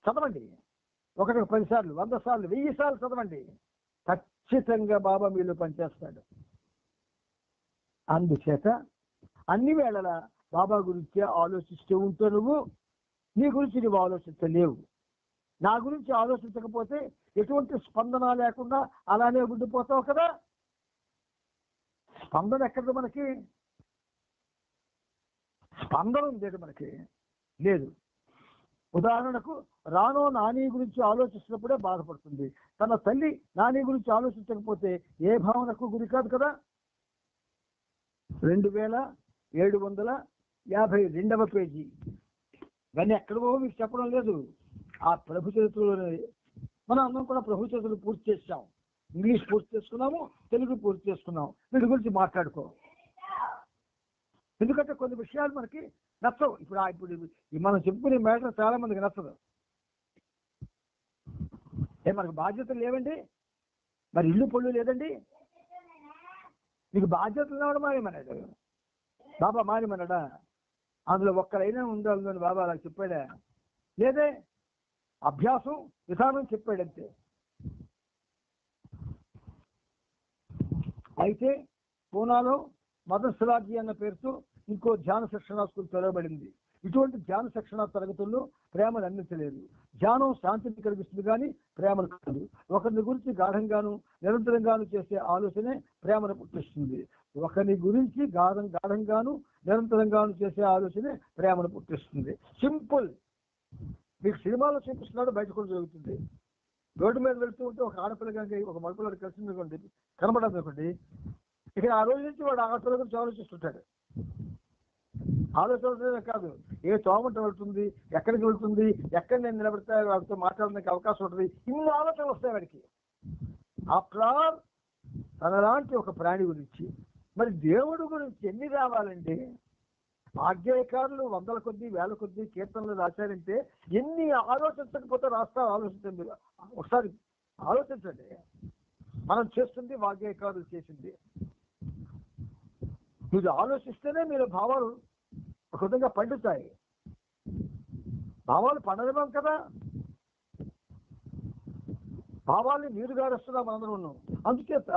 చదవండి, 10 సార్లు 100 సార్లు 1000 సార్లు చదవండి. ఖచ్చితంగా బాబా మీలో పనిచేస్తాడు. అందుచేత అన్ని వేళలా బాబా గురించి ఆలోచిస్తూ ఉంటే నువ్వు నీ గురించి నువ్వు ఆలోచించలేవు. నా గురించి ఆలోచించకపోతే ఎటువంటి స్పందన లేకుండా అలానే ఉండిపోతావు కదా. స్పందన ఎక్కడ మనకి? స్పందన ఉంది మనకి లేదు. ఉదాహరణకు రానో నాని గురించి ఆలోచిస్తున్నప్పుడే బాధపడుతుంది. తన తల్లి నాని గురించి ఆలోచించకపోతే ఏ భావనకు గురి కాదు కదా. 2752వ పేజీ. ఇవన్నీ ఎక్కడో మీకు చెప్పడం లేదు, ఆ ప్రభు చరిత్రలోనే. మనం అందరం కూడా ప్రభు చరిత్రలు పూర్తి చేసాం. ఇంగ్లీష్ పూర్తి చేసుకున్నాము, తెలుగు పూర్తి చేసుకున్నాము. వీటి గురించి మాట్లాడుకో. ఎందుకంటే కొన్ని విషయాలు మనకి నచ్చవు. ఇప్పుడు మనం చెప్పుకునే మ్యాటర్ చాలా మందికి నచ్చదు. మనకు బాధ్యతలు లేవండి, మరి ఇల్లు పొళ్ళు లేదండి. మీకు బాధ్యతలు రావడం మానేమన్నాడు బాబా, మానేమన్నాడా? అందులో ఒక్కరైనా ఉండాలని బాబా అలా చెప్పాడా? లేదే. అభ్యాసం విధానం చెప్పాడంతే. అయితే పూనాలో మదర్ శివాజీ అన్న పేరుతో ఇంకో ధ్యాన శిక్షణ స్కూల్ తెరవబడింది. ఇటువంటి ధ్యాన శిక్షణ తరగతుల్లో ప్రేమను అందించలేదు. ధ్యానం శాంతిని కలిగిస్తుంది కానీ ప్రేమను కాదు. ఒకరిని గురించి గాఢంగాను నిరంతరంగాను చేసే ఆలోచనే ప్రేమను పుట్టిస్తుంది. ఒకరి గురించి గాఢంగాను నిరంతరంగాను చేసే ఆలోచనే ప్రేమను పుట్టిస్తుంది. సింపుల్. మీకు సినిమాలో చూపిస్తున్నాడు, బయట కూడా జరుగుతుంది. రోడ్డు మీద వెళ్తూ ఉంటే ఒక ఆడపిల్ల కానీ ఒక మగపిల్లడు కలిసింది అనుకోండి, కనబడదు అనుకోండి, ఇక ఆ రోజు నుంచి వాడు ఆడపిల్ల గురించి ఆలోచిస్తుంటాడు. ఆలోచన కాదు, ఏ తోమంట వెళ్తుంది, ఎక్కడికి వెళ్తుంది, ఎక్కడ నేను నిలబడితే వాడితో మాట్లాడడానికి అవకాశం ఉంటుంది, ఇన్ని ఆలోచనలు వస్తాయి వాడికి. ఆఫ్టర్ ఆల్ తనలాంటి ఒక ప్రాణి గురించి. మరి దేవుడు గురించి ఎన్ని రావాలండి? ఆజ్ఞాకారులు 100ల కొద్దీ 1000 కొద్దీ కీర్తనలు రాశారంటే ఎన్ని ఆలోచించకపోతే రాస్తారు? ఆలోచించండి మీరు, ఒకసారి ఆలోచించండి. మనం చేస్తుంది వాగ్యకారులు చేసింది. మీరు ఆలోచిస్తేనే మీరు భావాలు ఒక విధంగా పండుతాయి. భావాలు పండలేమో కదా. భావాల్ని నీరు గారుస్తున్నాం మనందరం ఉన్నాం. అందుచేత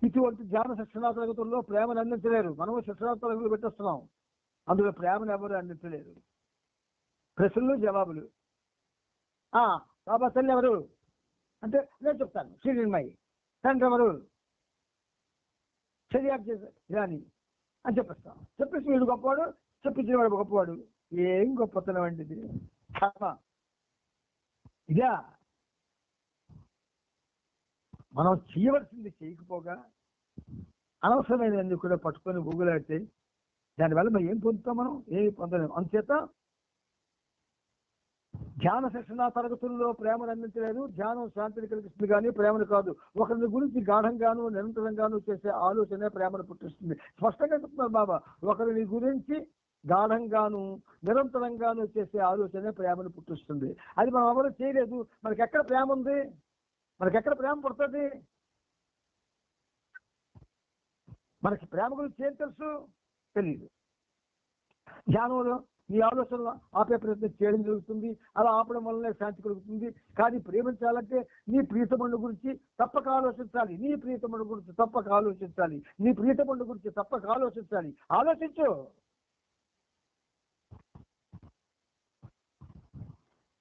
ఇటువంటి ధ్యాన శిక్షణా తరగతుల్లో ప్రేమను అందించలేరు. మనము శిక్షణా తరగతులు పెట్టేస్తున్నాం, అందులో ప్రేమను ఎవరు అందించలేరు. ప్రశ్నలు జవాబులు. బాబా తల్లి ఎవరు అంటే నేను చెప్తాను, శ్రీనిర్మయి. తండ్రి ఎవరు? చర్యాకు రాని అని చెప్పేస్తాం. చెప్పేసి వీడు గొప్పవాడు, చెప్పించిన వాడు గొప్పవాడు. ఏం గొప్పతనం అండి ఇది? ఇదా మనం చేయవలసింది చేయకపోగా అనవసరమైనది కూడా పట్టుకొని ఊగులాడితే దానివల్ల మనం ఏం పొందుతాం? మనం ఏమి పొందలేము. అందుచేత ధ్యాన శిక్షణ తరగతుల్లో ప్రేమను అందించలేదు. ధ్యానం శాంతిని కలిగిస్తుంది కానీ ప్రేమను కాదు. ఒకరిని గురించి గాఢంగాను నిరంతరంగాను చేసే ఆలోచనే ప్రేమను పుట్టిస్తుంది. స్పష్టంగా చెప్తున్నారు బాబా, ఒకరిని గురించి గాఢంగాను నిరంతరంగాను చేసే ఆలోచనే ప్రేమను పుట్టిస్తుంది. అది మనం ఎవరు చేయలేదు. మనకెక్కడ ప్రేమ ఉంది? మనకెక్కడ ప్రేమ పుడుతుంది? మనకి ప్రేమ గురించి ఏం తెలుసు? తెలియదు. ధ్యానంలో నీ ఆలోచనలు ఆపే ప్రయత్నం చేయడం జరుగుతుంది. అలా ఆపడం వల్లనే శాంతి కలుగుతుంది. కానీ ప్రేమించాలంటే నీ ప్రీతముని గురించి తప్పక ఆలోచించాలి. నీ ప్రీతముని గురించి తప్పక ఆలోచించాలి. నీ ప్రీతముని గురించి తప్పక ఆలోచించాలి. ఆలోచించు.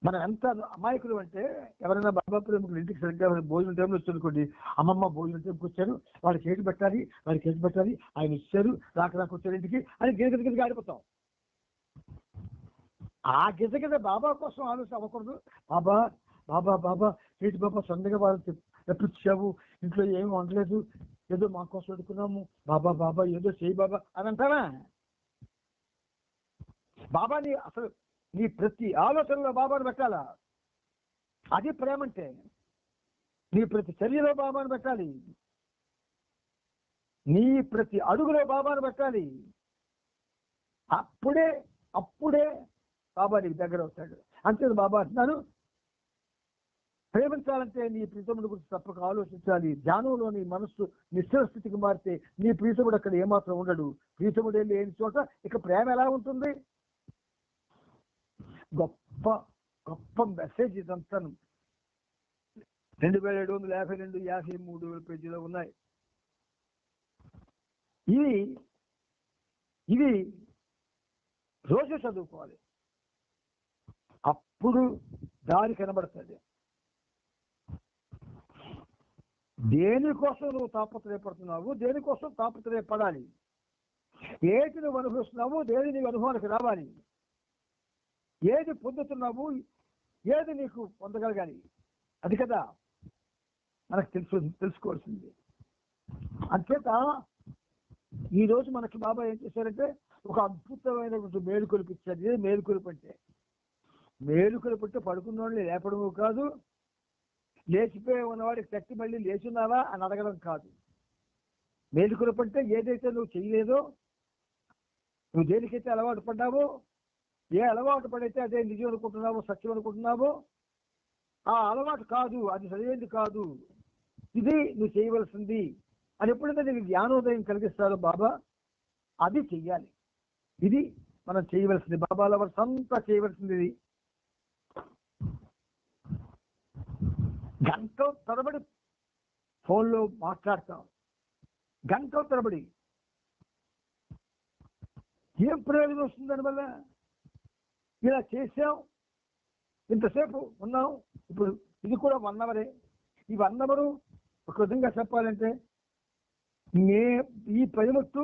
మనం ఎంత అమాయకులు అంటే, ఎవరైనా బాబా ప్రేమికులు ఇంటికి సరిగ్గా భోజనం టైంలో వచ్చనుకోండి, అమ్మమ్మ భోజనం టైంకి వచ్చారు, వాళ్ళకి ఏది పెట్టాలి, వాళ్ళకి ఏది పెట్టాలి, ఆయన ఇచ్చారు, రాక వచ్చారు ఇంటికి అని గిజగిజ ఆడిపోతాం. ఆ గిజగిజ బాబా కోసం ఆలోచన అవ్వకూడదు. బాబా బాబా బాబా ఏంటి బాబా సొంతంగా వాళ్ళు తెప్పించావు, ఇంట్లో ఏమి వండలేదు, ఏదో మా కోసం అడుగుతున్నాము, బాబా బాబా ఏదో చేయి బాబా అని అంటారా? బాబాని అసలు నీ ప్రతి ఆలోచనలో బాబాను పెట్టాలా? అది ప్రేమ అంటే. నీ ప్రతి చర్యలో బాబాను పెట్టాలి. నీ ప్రతి అడుగులో బాబాను పెట్టాలి. అప్పుడే బాబా నీకు దగ్గర అవుతాడు. అంతే బాబా అంటున్నాను, ప్రేమించాలంటే నీ ప్రీతముడి గురించి తప్పక ఆలోచించాలి. ధ్యానంలో నీ మనస్సు నిశ్చల స్థితికి మారితే నీ ప్రీతముడు అక్కడ ఏమాత్రం ఉండడు. ప్రీతముడే లేని చోట ఇక ప్రేమ ఎలా ఉంటుంది? గొప్ప గొప్ప మెసేజ్ ఇదంతా 2752 53 పేజీలో ఉన్నాయి. ఇది రోజు చదువుకోవాలి, అప్పుడు దారి కనబడుతుంది. దేనికోసం నువ్వు తాపత్రయపడుతున్నావు, దేనికోసం తాపత్రయపడాలి, ఏది నువ్వు అనుభవిస్తున్నావు, దేని నీకు అనుభవానికి రావాలి, ఏది పొందుతున్నావు, ఏది నీకు పొందగలగాలి, అది కదా మనకు తెలుసుకోవాల్సింది. అంచేత ఈరోజు మనకి బాబా ఏం చేశారంటే ఒక అద్భుతమైనటువంటి మేలుకొలుపు ఇచ్చారు. ఇదే మేలుకొలుపు అంటే. మేలుకొలుపు అంటే పడుకున్న వాళ్ళని లేపడము కాదు, లేచిపోయి ఉన్నవాడికి తట్టి మళ్ళీ లేచున్నావా అని అడగడం కాదు. మేలుకొలుపు అంటే ఏదైతే నువ్వు చేయలేదో, నువ్వు దేనికైతే అలవాటు పడ్డావో, ఏ అలవాటు పడైతే అదే నిజం అనుకుంటున్నావో, సత్యం అనుకుంటున్నావో, ఆ అలవాటు కాదు, అది సరైనది కాదు, ఇది నువ్వు చేయవలసింది అని ఎప్పుడైతే నీకు జ్ఞానోదయం కలిగిస్తారో బాబా, అది చెయ్యాలి. ఇది మనం చేయవలసింది. బాబా లవర్స్ అంతా చేయవలసింది ఇది. గంటల తరబడి ఫోన్లో మాట్లాడతాం, గంటల తరబడి. ఏం ప్రయోజనం వస్తుంది దానివల్ల? ఇలా చేసాం, ఇంతసేపు ఉన్నాం, ఇప్పుడు ఇది కూడా 1 అవరే. ఈ 1 అవరు ఒక విధంగా చెప్పాలంటే ఈ పనిముట్టు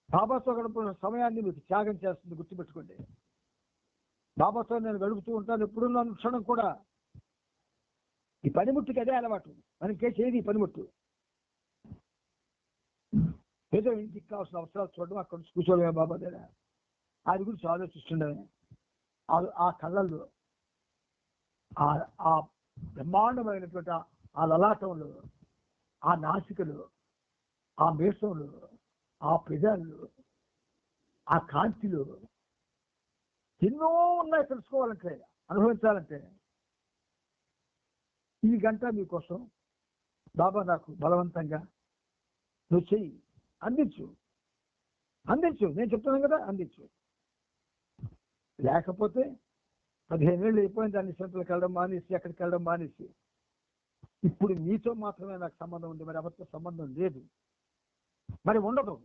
బాబాతో గడుపుతున్న సమయాన్ని మీకు త్యాగం చేస్తుంది. గుర్తుపెట్టుకోండి, బాబాతో నేను గడుపుతూ ఉంటాను ఎప్పుడున్న క్షణం కూడా. ఈ పనిముట్టుకి అదే అలవాటు, మనకే చేయదు ఈ పనిముట్టు. ఏదో ఇంటికి కావాల్సిన అవసరాలు చూడడం, అక్కడ కూర్చోవడమే బాబా దగ్గర, అది గురించి ఆలోచిస్తుండమే. ఆ కళ్ళల్లో, ఆ బ్రహ్మాండమైనటువంటి ఆ లలాటంలో, ఆ నాసికలో, ఆ మేషంలో, ఆ పెదాల్లో, ఆ కాంతిలో ఎన్నో ఉన్నాయి తెలుసుకోవాలంటే, అనుభవించాలంటే. ఈ గంట మీకోసం బాబా నాకు బలవంతంగా నువ్వు చెయ్యి, అందించు. నేను చెప్తున్నాను కదా, అందించు. లేకపోతే 15 ఏళ్ళు అయిపోయింది దాన్ని సెంటర్కి వెళ్ళడం మానేసి, ఎక్కడికి వెళ్ళడం మానేసి, ఇప్పుడు నీతో మాత్రమే నాకు సంబంధం ఉంది, మరి ఎవరితో సంబంధం లేదు, మరి ఉండదు.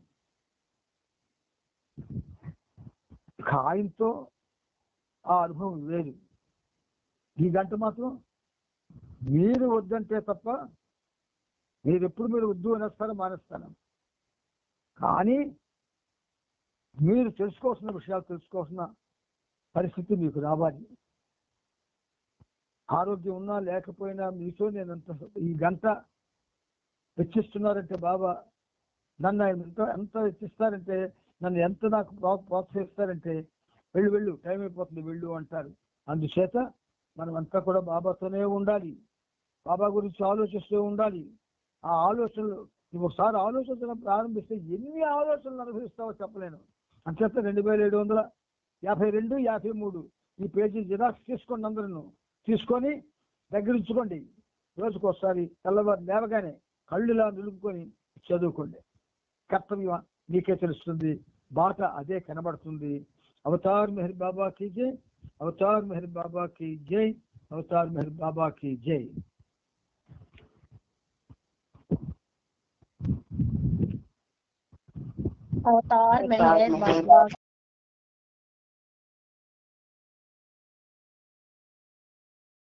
ఆయనతో ఆ అనుభవం లేదు. ఈ గంట మాత్రం మీరు వద్దంటే తప్ప, మీరు వద్దు అనేస్తారో మానేస్తాను. కానీ మీరు తెలుసుకోవాల్సిన విషయాలు తెలుసుకోవాల్సిన పరిస్థితి మీకు రావాలి. ఆరోగ్యం ఉన్నా లేకపోయినా మీతో నేను ఈ గంట వెచ్చిస్తున్నారంటే బాబా నన్ను ఎంత వెచ్చిస్తారంటే, నన్ను ఎంత నాకు ప్రోత్సహిస్తారంటే, వెళ్ళు టైం అయిపోతుంది వెళ్ళు అంటారు. అందుచేత మనం అంతా కూడా బాబాతోనే ఉండాలి, బాబా గురించి ఆలోచిస్తూ ఉండాలి. ఆ ఆలోచనలు నువ్వు ఒకసారి ఆలోచించడం ప్రారంభిస్తే ఎన్ని ఆలోచనలు అనుభవిస్తావో చెప్పలేను. అంచేత 2752, 53 ఈ పేజీ జిరాక్స్ తీసుకోండి. అందరూ తీసుకొని దగ్గరించుకోండి. రోజుకు ఒకసారి తెల్లవారు లేవగానే కళ్ళులా నిలుపుకొని చదువుకోండి. కర్తవ్యం నీకే తెలుస్తుంది, బాట అదే కనబడుతుంది. అవతార్ మెహర్ బాబా की जय, అవతార్ మెహర్ బాబా की जय, అవతార్ మెహర్ బాబా की जय. అవతార్ మెహర్ బాబా